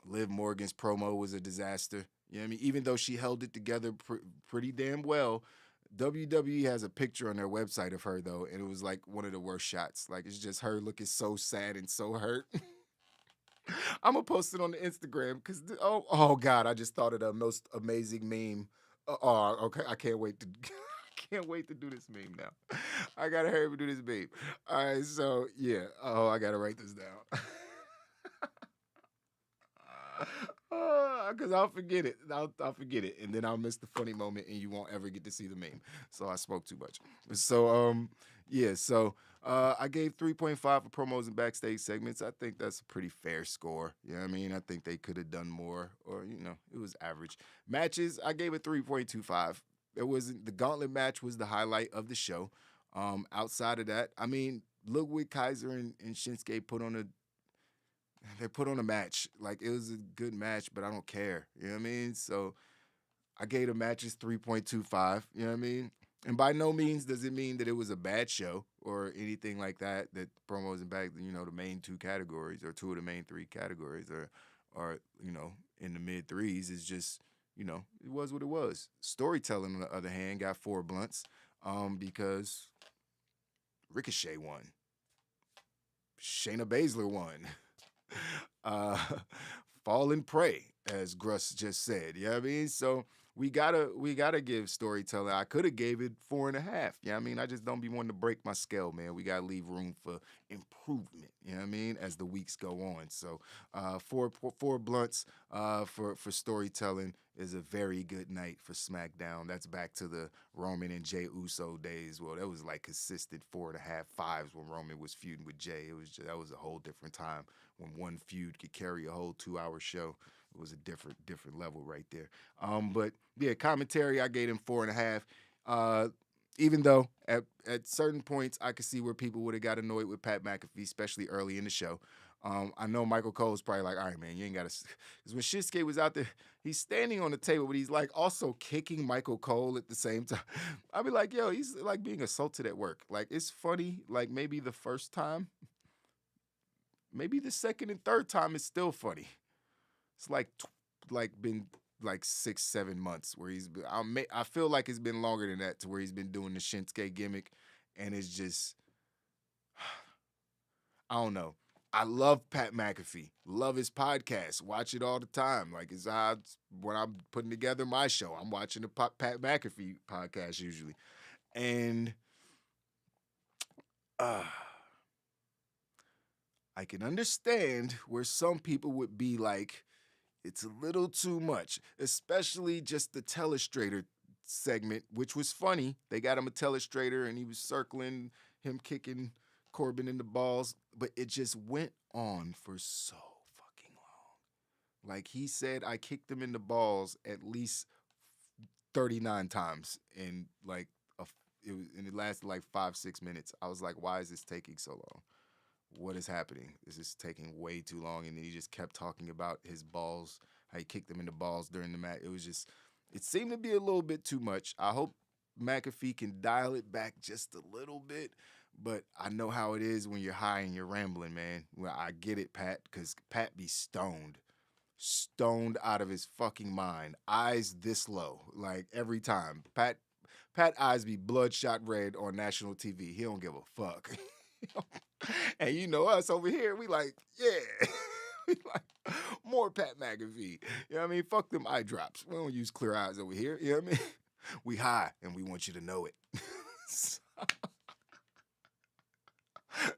D: Liv Morgan's promo was a disaster. You know what I mean? Even though she held it together pretty damn well, WWE has a picture on their website of her, though, and it was like one of the worst shots. Like, it's just her looking so sad and so hurt. I'm going to post it on the Instagram because, oh God, I just thought of the most amazing meme. Okay, I can't wait to... Can't wait to do this meme now. I gotta hurry up and do this meme. All right, so yeah. Oh, I gotta write this down. Because I'll forget it. I'll forget it, and then I'll miss the funny moment, and you won't ever get to see the meme. So I spoke too much. So yeah. So I gave 3.5 for promos and backstage segments. I think that's a pretty fair score. You know what I mean? I think they could have done more, or it was average. Matches, I gave it 3.25. The Gauntlet match was the highlight of the show. Outside of that, I mean, Ludwig Kaiser and Shinsuke put on a match. Like, it was a good match, but I don't care. You know what I mean? So I gave the matches 3.25. You know what I mean? And by no means does it mean that it was a bad show or anything like that, that promos and back, the main 2 categories or 2 of the main 3 categories are in the mid 3s. It's just, it was what it was. Storytelling, on the other hand, got 4 blunts because Ricochet won. Shayna Baszler won. Fall and pray, as Gruss just said. You know what I mean? So we gotta give storytelling. I could have gave it 4.5. You know what I mean? I just don't be wanting to break my scale, man. We gotta leave room for improvement. You know what I mean? As the weeks go on. So 4 blunts for storytelling is a very good night for SmackDown. That's back to the Roman and Jey Uso days. Well, that was like consistent 4.5, 5s when Roman was feuding with Jey. That was a whole different time when one feud could carry a whole 2-hour show. It was a different level right there. But yeah, commentary, I gave him 4.5. Even though at certain points I could see where people would have got annoyed with Pat McAfee, especially early in the show. I know Michael Cole's probably like, all right, man, you ain't got to... Because when Shinsuke was out there, he's standing on the table, but he's like also kicking Michael Cole at the same time. I'd be like, yo, he's like being assaulted at work. Like, it's funny, like maybe the first time. Maybe the second and third time is still funny. It's been 6-7 months where he's been... I feel like it's been longer than that to where he's been doing the Shinsuke gimmick, and it's just... I don't know. I love Pat McAfee. Love his podcast. Watch it all the time. Like, when I'm putting together my show, I'm watching the Pat McAfee podcast usually. And I can understand where some people would be like, it's a little too much, especially just the telestrator segment, which was funny. They got him a telestrator, and he was circling him, kicking Corbin in the balls, but it just went on for so fucking long. Like, he said, I kicked him in the balls at least 39 times, and it lasted like 5-6 minutes. I was like, why is this taking so long? What is happening? This is taking way too long. And then he just kept talking about his balls, how he kicked them in the balls during the match. It seemed to be a little bit too much. I hope McAfee can dial it back just a little bit. But I know how it is when you're high and you're rambling, man. Well, I get it, Pat, because Pat be stoned. stoned out of his fucking mind, eyes this low, like every time. Pat eyes be bloodshot red on national TV. He don't give a fuck. And you know us over here, we like, yeah. We like more Pat McAfee. You know what I mean? Fuck them eye drops. We don't use clear eyes over here. You know what I mean? We high and we want you to know it.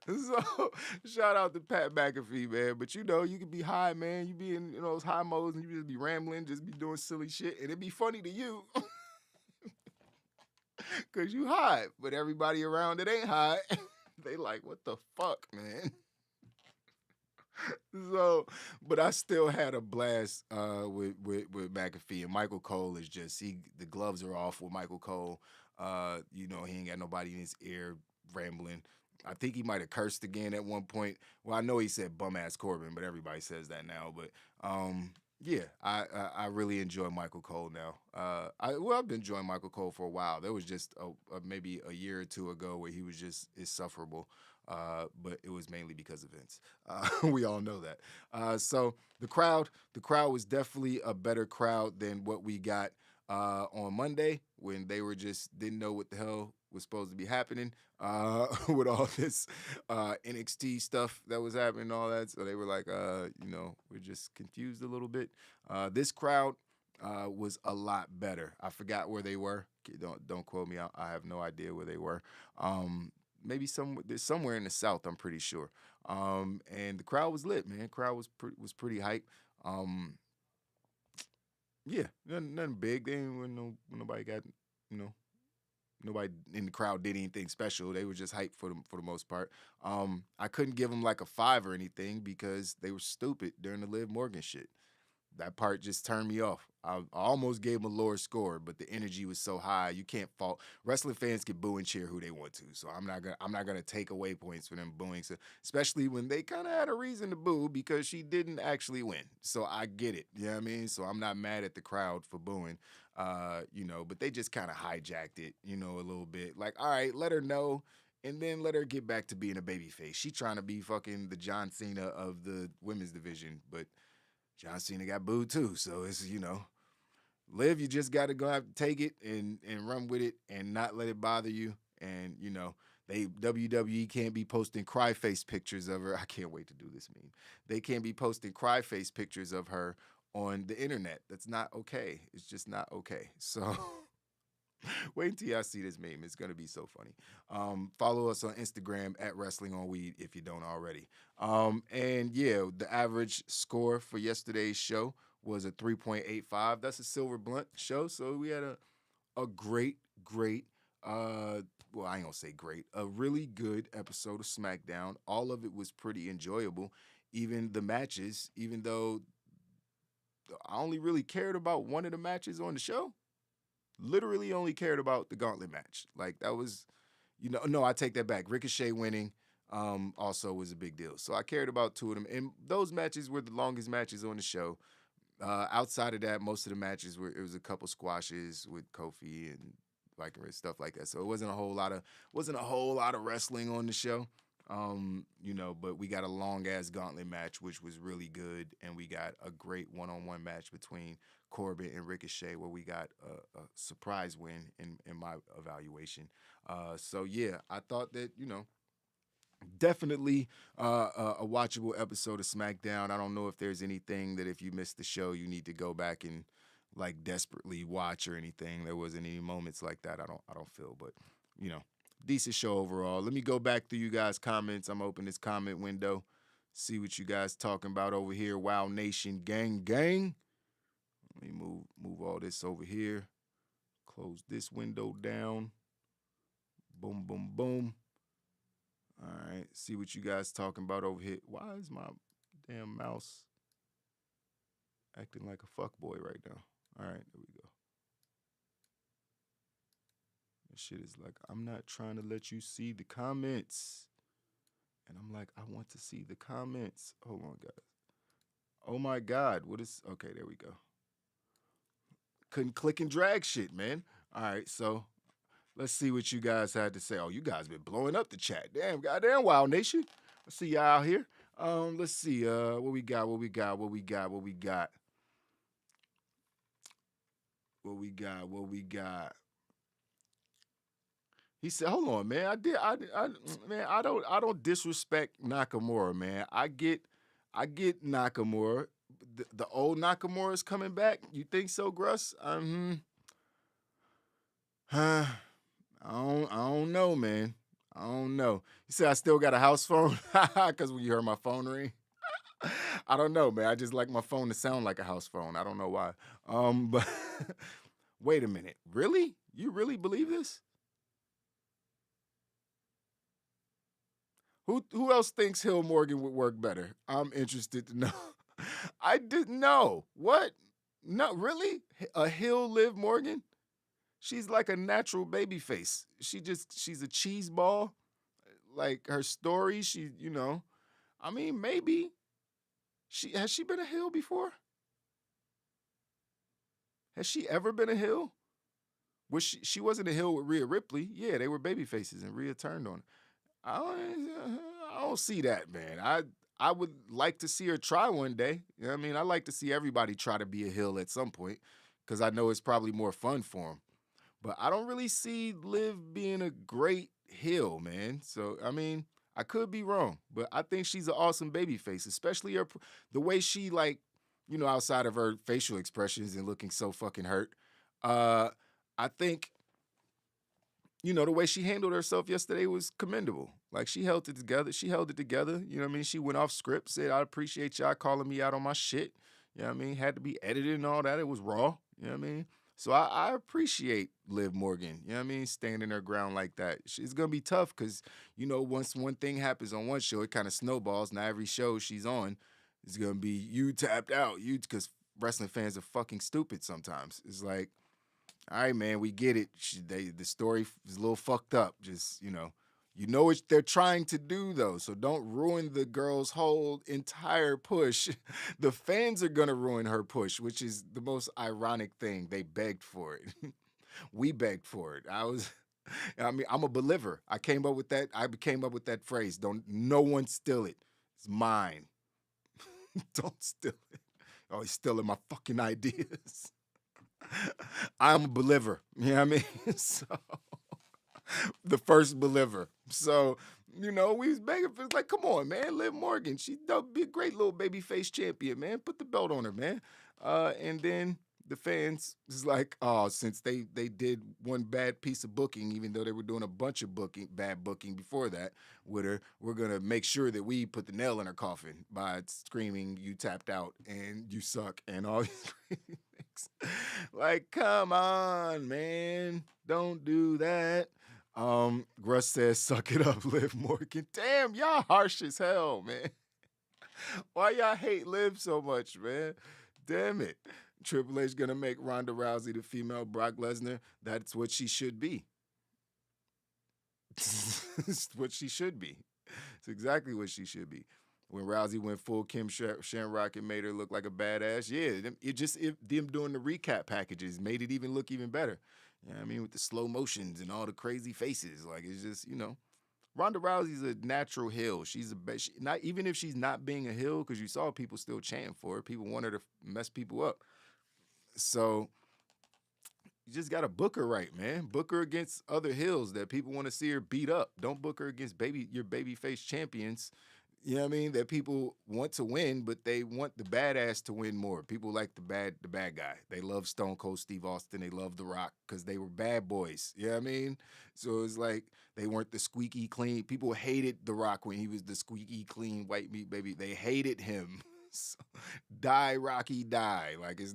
D: So shout out to Pat McAfee, man. But you know, you can be high, man. You be in those high modes and you just be rambling, just be doing silly shit, and it'd be funny to you. Cause you high, but everybody around it ain't high. They like, what the fuck, man? So, but I still had a blast with McAfee, and Michael Cole is just the gloves are off with Michael Cole. You know, he ain't got nobody in his ear rambling. I think he might have cursed again at one point. Well, I know he said bum ass Corbin, but everybody says that now. But yeah, I really enjoy Michael Cole now. I've been enjoying Michael Cole for a while. There was just maybe a year or two ago where he was just insufferable. But it was mainly because of Vince. We all know that. So the crowd was definitely a better crowd than what we got on Monday when they were just didn't know what the hell was supposed to be happening with all this NXT stuff that was happening and all that. So they were like, you know, we're just confused a little bit. This crowd was a lot better. I forgot where they were. Don't quote me. I have no idea where they were. Maybe somewhere in the South, I'm pretty sure. And the crowd was lit, man. Crowd was pretty hype. Yeah, nothing big. They ain't nobody got, you know, nobody in the crowd did anything special. They were just hyped for the most part. I couldn't give them like a 5 or anything because they were stupid during the Liv Morgan shit. That part just turned me off. I almost gave them a lower score, but the energy was so high. You can't fault. Wrestling fans can boo and cheer who they want to. So I'm not gonna take away points for them booing. So, especially when they kind of had a reason to boo because she didn't actually win. So I get it. You know what I mean? So I'm not mad at the crowd for booing. You know, but they just kind of hijacked it, you know, a little bit. Like, all right, let her know. And then let her get back to being a babyface. She trying to be fucking the John Cena of the women's division, but John Cena got booed too, so it's, you know, Liv, you just got to go have to take it and run with it and not let it bother you. And, you know, WWE can't be posting cry face pictures of her. I can't wait to do this meme. They can't be posting cry face pictures of her on the internet. That's not okay. It's just not okay. So wait until y'all see this meme. It's going to be so funny. Follow us on Instagram at Wrestling on Weed if you don't already. And yeah, the average score for yesterday's show was a 3.85. That's a Silver Blunt show. So we had a great, well, I ain't gonna say great, a really good episode of SmackDown. All of it was pretty enjoyable. Even the matches, even though I only really cared about one of the matches on the show. Literally only cared about the Gauntlet match. Like that was, you know, no, I take that back. Ricochet winning also was a big deal. So I cared about 2 of them. And those matches were the longest matches on the show. Outside of that, most of the matches it was a couple squashes with Kofi and Viking Raiders, stuff like that. So it wasn't a whole lot of wrestling on the show. You know, but we got a long ass Gauntlet match, which was really good, and we got a great one-on-one match between Corbin and Ricochet, where we got a surprise win in my evaluation. So yeah, I thought that, you know, definitely a watchable episode of SmackDown. I don't know if there's anything that if you missed the show, you need to go back and like desperately watch or anything. There wasn't any moments like that. I don't feel, but you know. Decent show overall. Let me go back through you guys' comments. I'm opening this comment window. See what you guys talking about over here. Wow Nation gang. Let me move all this over here. Close this window down. Boom, boom, boom. All right. See what you guys talking about over here. Why is my damn mouse acting like a fuckboy right now? All right. There we go. Shit is like, I'm not trying to let you see the comments. And I'm like, I want to see the comments. Hold on, guys. Oh my God. What is, okay, there we go. Couldn't click and drag shit, man. All right, so let's see what you guys had to say. Oh, you guys been blowing up the chat. Damn, goddamn Wild Nation. I see y'all out here. Let's see. What we got? What we got? What we got? What we got? What we got? What we got? He said, "Hold on, man. Man. I don't disrespect Nakamura, man. I get Nakamura. The old Nakamura is coming back. You think so, Gruss? I don't know, man. I don't know. You said I still got a house phone because when you heard my phone ring, I don't know, man. I just like my phone to sound like a house phone. I don't know why. But wait a minute. Really? You really believe this? Who else thinks Hill Morgan would work better? I'm interested to know. I didn't know. What? No, really? A Hill Liv Morgan? She's like a natural baby face. She's a cheese ball. Like her story, I mean, maybe. Has she been a Hill before? Has she ever been a Hill? She wasn't a Hill with Rhea Ripley. Yeah, they were baby faces and Rhea turned on her. I don't see that, man. I would like to see her try one day. You know what I mean? I like to see everybody try to be a Hill at some point because I know it's probably more fun for them. But I don't really see Liv being a great heel, man. So, I mean, I could be wrong, but I think she's an awesome baby face, especially the way she, like, outside of her facial expressions and looking so fucking hurt. I think, the way she handled herself yesterday was commendable. Like, she held it together. You know what I mean? She went off script, said, I appreciate y'all calling me out on my shit. You know what I mean? Had to be edited and all that. It was raw. You know what I mean? So I appreciate Liv Morgan, you know what I mean, standing her ground like that. It's going to be tough because, once one thing happens on one show, it kind of snowballs. Now every show she's on is going to be you tapped out. Because wrestling fans are fucking stupid sometimes. It's like, all right, man, we get it. The story is a little fucked up. Just, what they're trying to do, though, so don't ruin the girl's whole entire push. The fans are going to ruin her push, which is the most ironic thing. They begged for it. We begged for it. I'm a believer. I came up with that. I came up with that phrase. No one steal it. It's mine. Don't steal it. Oh, he's stealing my fucking ideas. I'm a believer. You know what I mean? So... the first believer. So, we was begging for, like, come on, man, Liv Morgan. She'd be a great little babyface champion, man. Put the belt on her, man. And then the fans is like, oh, since they did one bad piece of booking, even though they were doing a bunch of bad booking before that with her, we're going to make sure that we put the nail in her coffin by screaming, you tapped out and you suck and all these things. Like, come on, man. Don't do that. Gruss says, suck it up, Liv Morgan. Damn, y'all harsh as hell, man. Why y'all hate Liv so much, man? Damn it. Triple H gonna make Ronda Rousey the female Brock Lesnar. That's what she should be. It's what she should be. It's exactly what she should be. When Rousey went full Kim Shamrock and made her look like a badass, yeah, them doing the recap packages made it even look even better. You know what I mean? With the slow motions and all the crazy faces. Like, it's just, Ronda Rousey's a natural heel. She's not even if she's not being a heel, because you saw people still chanting for her. People want her to mess people up. So you just got to book her right, man. Book her against other heels that people want to see her beat up. Don't book her against your babyface champions. You know what I mean? That people want to win, but they want the badass to win more. People like the bad guy. They love Stone Cold Steve Austin. They love The Rock because they were bad boys. You know what I mean? So it's like they weren't the squeaky clean. People hated The Rock when he was the squeaky clean white meat baby. They hated him. So, die, Rocky, die. Like, he's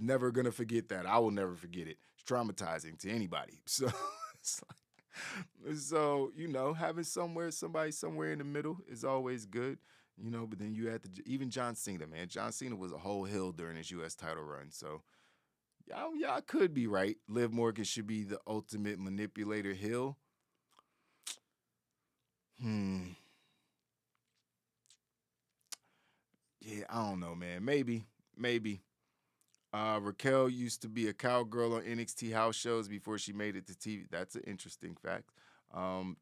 D: never going to forget that. I will never forget it. It's traumatizing to anybody. So it's like, so, having somebody somewhere in the middle is always good, but then you had even John Cena, man. John Cena was a whole hill during his U.S. title run. So, y'all could be right. Liv Morgan should be the ultimate manipulator heel. Yeah, I don't know, man. Maybe. Raquel used to be a cowgirl on NXT house shows before she made it to TV. That's an interesting fact.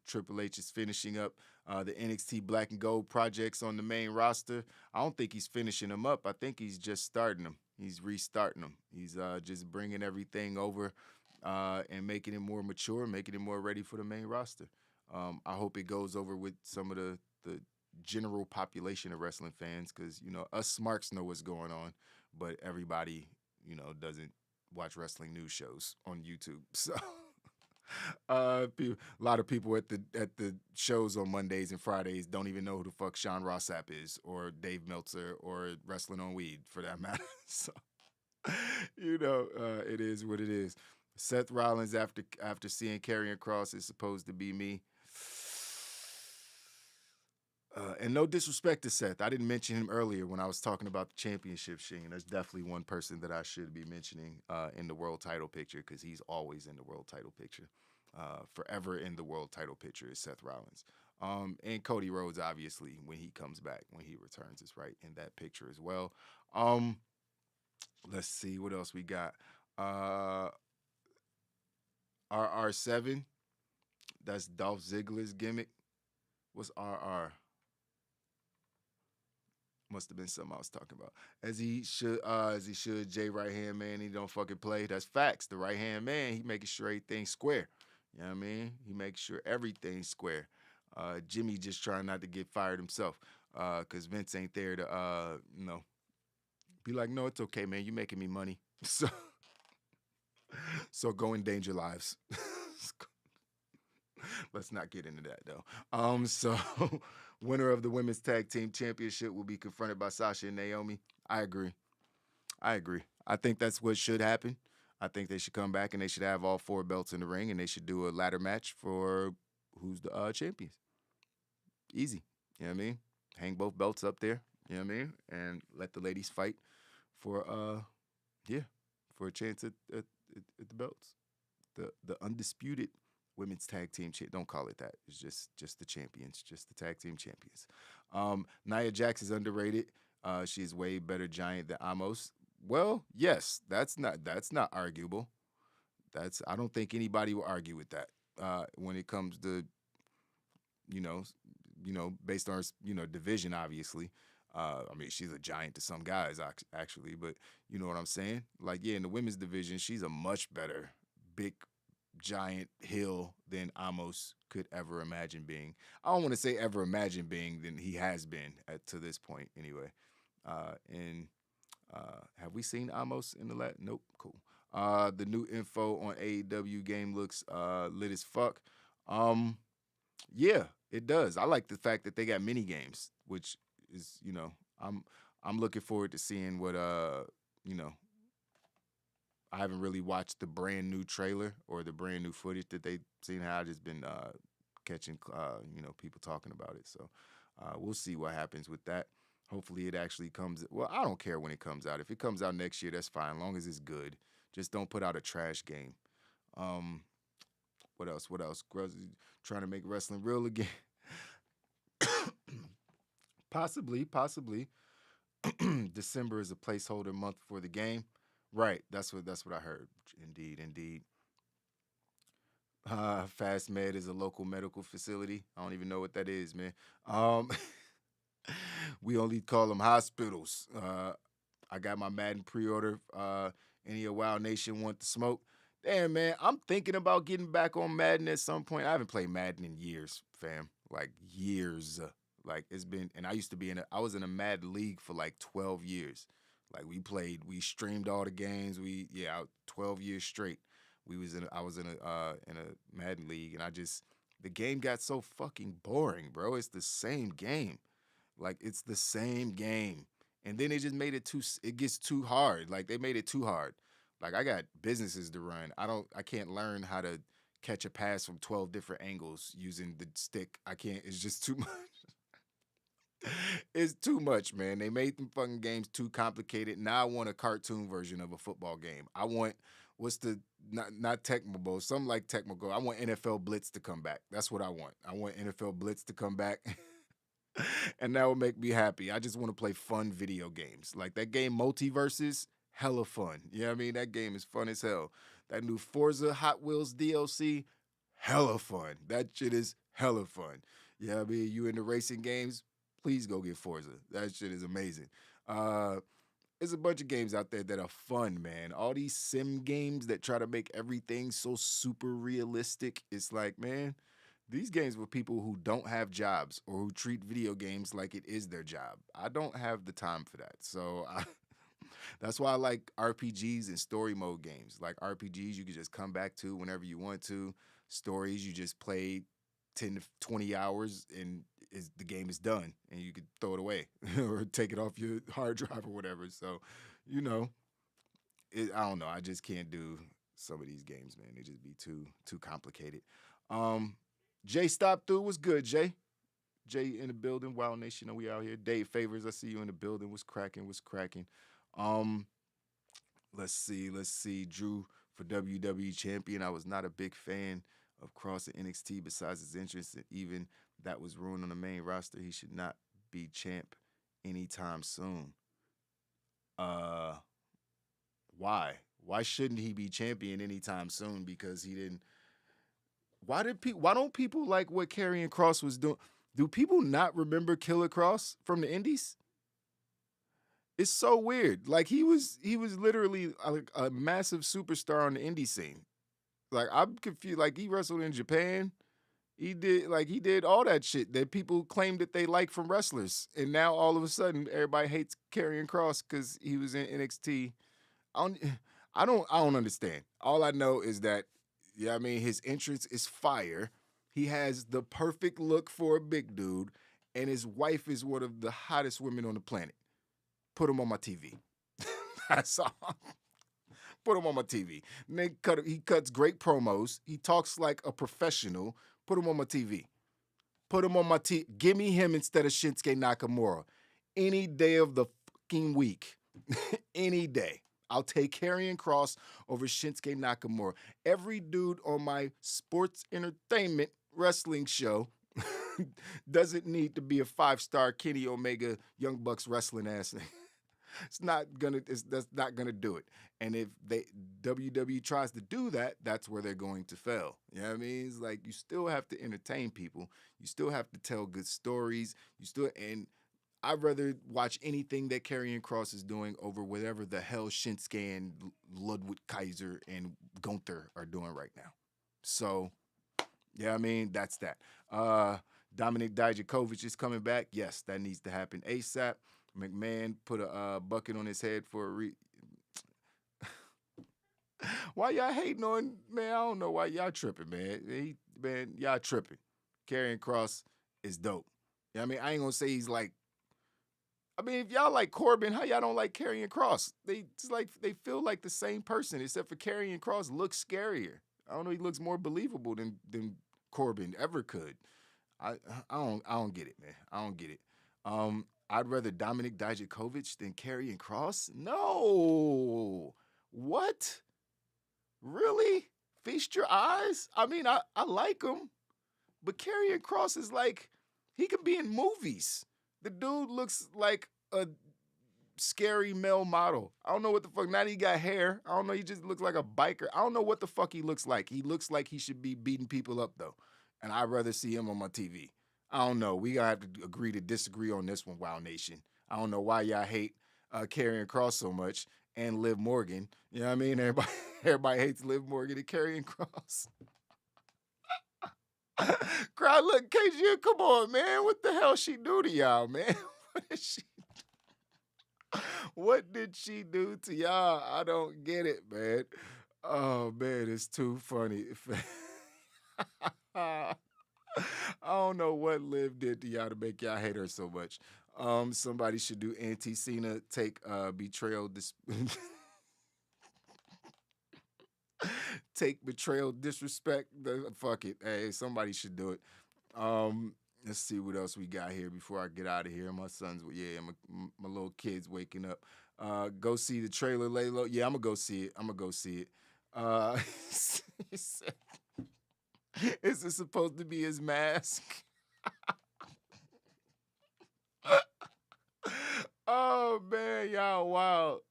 D: Triple H is finishing up the NXT Black and Gold projects on the main roster. I don't think he's finishing them up. I think he's just starting them. He's restarting them. He's just bringing everything over and making it more mature, making it more ready for the main roster. I hope it goes over with some of the general population of wrestling fans, because, you know, us smarks know what's going on, but everybody, you know, doesn't watch wrestling news shows on YouTube. So a lot of people at the shows on Mondays and Fridays don't even know who the fuck Sean Ross Sapp is, or Dave Meltzer, or Wrestling on Weed for that matter. So, you know, it is what it is. Seth Rollins, after seeing Karrion Kross, is supposed to be me. And no disrespect to Seth. I didn't mention him earlier when I was talking about the championship, Shane. That's definitely one person that I should be mentioning in the world title picture, because he's always in the world title picture. Forever in the world title picture is Seth Rollins. And Cody Rhodes, obviously, when he comes back, when he returns, is right in that picture as well. Let's see what else we got. RR7, that's Dolph Ziggler's gimmick. What's RR? Must have been something I was talking about. As he should, Jay right hand man, he don't fucking play. That's facts. The right hand man, he making sure everything's square. You know what I mean? He makes sure everything's square. Jimmy just trying not to get fired himself, because Vince ain't there to you know, be like, no, it's okay, man. You making me money. So go endanger lives. Let's not get into that though. So winner of the women's tag team championship will be confronted by Sasha and Naomi. I agree. I think that's what should happen. I think they should come back and they should have all 4 belts in the ring, and they should do a ladder match for who's the champions. Easy. You know what I mean? Hang both belts up there. You know what I mean? And let the ladies fight for for a chance at the belts. The undisputed women's tag team don't call it that. It's just the champions, just the tag team champions. Nia Jax is underrated. She's way better giant than Amos. Well, yes, that's not arguable. I don't think anybody will argue with that. When it comes to, you know, based on, you know, division, obviously. I mean, she's a giant to some guys, actually, but you know what I'm saying? Like, yeah, in the women's division, she's a much better big giant heel than Amos could ever imagine being. I don't want to say ever imagine being than he has been to this point, anyway. Have we seen Amos in the last? Nope. Cool. The new info on AEW game looks lit as fuck. Yeah, it does. I like the fact that they got mini games, which is, you know, I'm looking forward to seeing what you know. I haven't really watched the brand new trailer or the brand new footage that they've seen. How I've just been catching you know, people talking about it. So we'll see what happens with that. Hopefully it actually comes. Well, I don't care when it comes out. If it comes out next year, that's fine, as long as it's good. Just don't put out a trash game. What else? Gruz is trying to make wrestling real again. Possibly. December is a placeholder month for the game. Right, that's what I heard. Indeed. Fast Med is a local medical facility. I don't even know what that is, man. We only call them hospitals. I got my Madden pre-order. Any of Wild Nation want the smoke? Damn, man, I'm thinking about getting back on Madden at some point. I haven't played Madden in years, fam. Like, years. Like, it's been, and I was in a Madden league for like 12 years. Like, we streamed all the games. 12 years straight. I was in a Madden league, and the game got so fucking boring, bro. It's the same game. Like, it's the same game. And then they just made it gets too hard. Like, they made it too hard. Like, I got businesses to run. I can't learn how to catch a pass from 12 different angles using the stick. I can't, it's just too much. It's too much, man. They made them fucking games too complicated. Now I want a cartoon version of a football game. I want, not Tecmo Bowl, something like Tecmo Bowl. I want NFL Blitz to come back. That's what I want. I want NFL Blitz to come back. And that will make me happy. I just want to play fun video games. Like that game Multiverses, hella fun. You know what I mean? That game is fun as hell. That new Forza Hot Wheels DLC, hella fun. That shit is hella fun. Yeah, I mean, you into racing games? Please go get Forza. That shit is amazing. There's a bunch of games out there that are fun, man. All these sim games that try to make everything so super realistic. It's like, man, these games for people who don't have jobs or who treat video games like it is their job. I don't have the time for that. So that's why I like RPGs and story mode games. Like RPGs, you can just come back to whenever you want to. Stories, you just play 10 to 20 hours and the game is done and you could throw it away or take it off your hard drive or whatever. So, I don't know. I just can't do some of these games, man. They just be too complicated. Jay stopped through. Was good, Jay? Jay in the building. Wild Nation, we out here. Dave Favors, I see you in the building. Was cracking. Let's see. Drew for WWE champion. I was not a big fan of Kross in NXT besides his entrance, and even that was ruined on the main roster. He should not be champ anytime soon. Why? Why shouldn't he be champion anytime soon? Because he didn't. Why don't people like what Karrion Kross was doing? Do people not remember Killer Kross from the Indies? It's so weird. Like he was literally like a massive superstar on the indie scene. Like I'm confused. Like he wrestled in Japan. He did all that shit that people claimed that they like from wrestlers. And now all of a sudden everybody hates Karrion Kross because he was in NXT. I don't understand. All I know is that, yeah, I mean, his entrance is fire. He has the perfect look for a big dude, and his wife is one of the hottest women on the planet. Put him on my TV. That's all. Put him on my TV. And he cuts great promos. He talks like a professional. Put him on my TV. Put him on my TV. Give me him instead of Shinsuke Nakamura. Any day of the fucking week. Any day. I'll take Karrion Kross over Shinsuke Nakamura. Every dude on my sports entertainment wrestling show doesn't need to be a 5-star Kenny Omega Young Bucks wrestling ass. That's not gonna do it. And if WWE tries to do that, that's where they're going to fail. You know what I mean? It's like you still have to entertain people. You still have to tell good stories. And I'd rather watch anything that Karrion Kross is doing over whatever the hell Shinsuke and Ludwig Kaiser and Gunther are doing right now. So, yeah, I mean, that's that. Dominic Dijakovic is coming back. Yes, that needs to happen ASAP. McMahon put a bucket on his head for a Why y'all hating on, man? I don't know why y'all tripping, man. Y'all tripping. Karrion Kross is dope. You know what I mean? I ain't gonna say he's like, I mean, if y'all like Corbin, how y'all don't like Karrion Kross? They feel like the same person, except for Karrion Kross looks scarier. I don't know, he looks more believable than Corbin ever could. I don't get it, man. I don't get it. I'd rather Dominic Dijakovic than Karrion Kross? No. What? Really? Feast your eyes? I mean, I like him, but Karrion Kross is like, he could be in movies. The dude looks like a scary male model. I don't know what the fuck. Now he got hair. I don't know. He just looks like a biker. I don't know what the fuck he looks like. He looks like he should be beating people up, though. And I'd rather see him on my TV. I don't know. We gotta have to agree to disagree on this one, Wild Nation. I don't know why y'all hate Karrion Kross so much and Liv Morgan. You know what I mean? Everybody hates Liv Morgan and Karrion Kross. Crowd, look, KG, come on, man. What the hell she do to y'all, man? What did she do to y'all? I don't get it, man. Oh, man, it's too funny. I don't know what Liv did to y'all to make y'all hate her so much. Somebody should do anti-Cena, take betrayal, take betrayal, disrespect. Fuck it. Hey, somebody should do it. Let's see what else we got here before I get out of here. My son's, my little kid's waking up. Go see the trailer, Laylo. Yeah, I'm gonna go see it. Is this supposed to be his mask? Oh, man, y'all wild.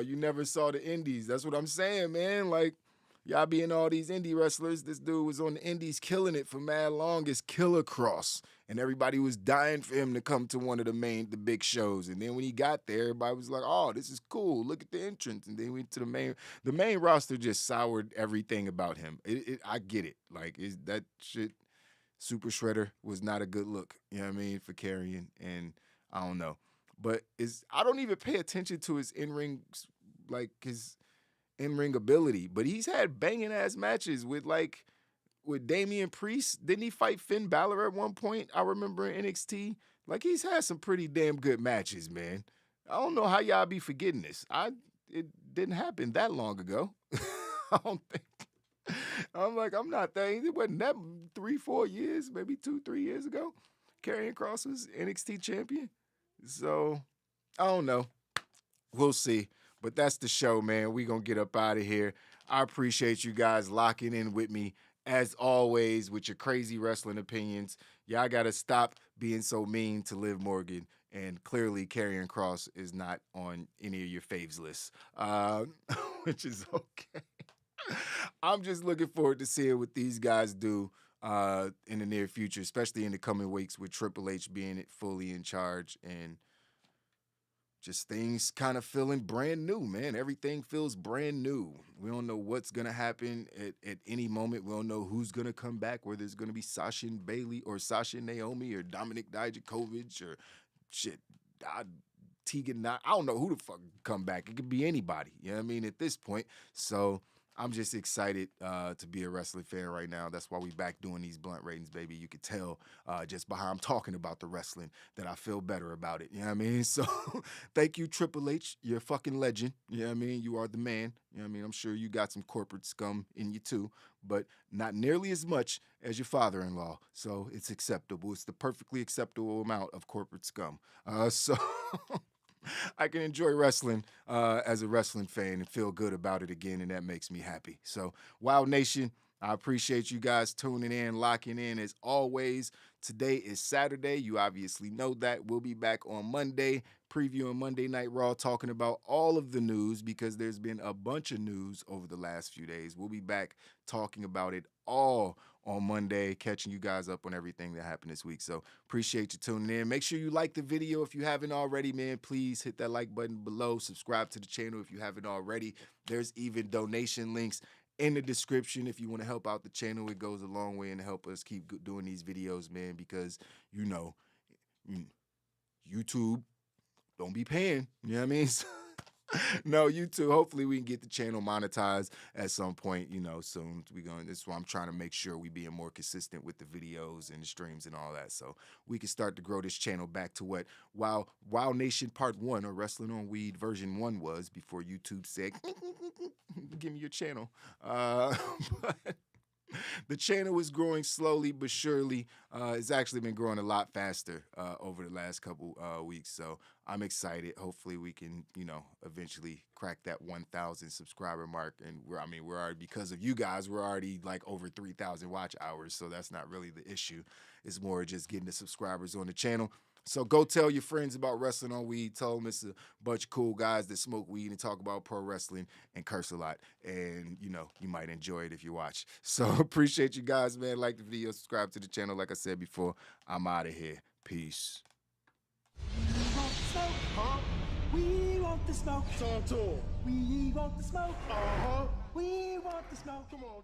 D: You never saw the indies. That's what I'm saying, man. Like, Y'all being all these indie wrestlers. This dude was on the indies killing it for mad long as Killer Kross. And everybody was dying for him to come to one of the big shows. And then when he got there, everybody was like, oh, this is cool. Look at the entrance. And then we went to the main roster just soured everything about him. I get it. Like, that shit, Super Shredder was not a good look, you know what I mean, for Karrion. And I don't know. But I don't even pay attention to his in-ring, like his in-ring ability. But he's had banging-ass matches with Damian Priest. Didn't he fight Finn Balor at one point? I remember in NXT. Like, he's had some pretty damn good matches, man. I don't know how y'all be forgetting this. It didn't happen that long ago. I don't think. I'm not thinking. It wasn't that 3-4 years, maybe 2-3 years ago. Karrion Kross was NXT champion. So, I don't know. We'll see. But that's the show, man. We gonna get up out of here. I appreciate you guys locking in with me, as always, with your crazy wrestling opinions. Y'all gotta stop being so mean to Liv Morgan. And clearly, Karrion Kross is not on any of your faves lists, which is okay. I'm just looking forward to seeing what these guys do in the near future, especially in the coming weeks with Triple H being fully in charge and just things kind of feeling brand new, man. Everything feels brand new. We don't know what's going to happen at any moment. We don't know who's going to come back, whether it's going to be Sasha and Bayley or Sasha and Naomi or Dominic Dijakovic or shit, Tegan. I don't know who the fuck come back. It could be anybody, you know what I mean, at this point. So I'm just excited to be a wrestling fan right now. That's why we back doing these blunt ratings, baby. You could tell just by how I'm talking about the wrestling that I feel better about it. You know what I mean? So thank you, Triple H. You're a fucking legend. You know what I mean? You are the man. You know what I mean? I'm sure you got some corporate scum in you too, but not nearly as much as your father-in-law. So it's acceptable. It's the perfectly acceptable amount of corporate scum. So I can enjoy wrestling as a wrestling fan and feel good about it again, and that makes me happy. So, Wild Nation, I appreciate you guys tuning in, locking in. As always, today is Saturday. You obviously know that. We'll be back on Monday, previewing Monday Night Raw, talking about all of the news because there's been a bunch of news over the last few days. We'll be back talking about it all on Monday, catching you guys up on everything that happened this week. So appreciate you tuning in. Make sure you like the video if you haven't already, man. Please hit that like button below. Subscribe to the channel if you haven't already. There's even donation links in the description if you want to help out the channel. It goes a long way and help us keep doing these videos, man, because, you know, YouTube don't be paying. You know what I mean? No, YouTube. Hopefully we can get the channel monetized at some point, you know, soon. This is why I'm trying to make sure we being more consistent with the videos and the streams and all that. So we can start to grow this channel back to what Wild Nation Part 1 or Wrestling on Weed version 1 was before YouTube said, give me your channel. But the channel is growing slowly but surely. It's actually been growing a lot faster over the last couple weeks. So I'm excited. Hopefully we can, you know, eventually crack that 1,000 subscriber mark. And we're already, because of you guys, we're already like over 3,000 watch hours. So that's not really the issue. It's more just getting the subscribers on the channel. So go tell your friends about Wrestling on Weed. Tell them it's a bunch of cool guys that smoke weed and talk about pro wrestling and curse a lot. And, you know, you might enjoy it if you watch. So appreciate you guys, man. Like the video, subscribe to the channel. Like I said before, I'm out of here. Peace.
B: We want the smoke, huh? We want the smoke. Talk to 'em. We want the smoke. We want the smoke. Come on,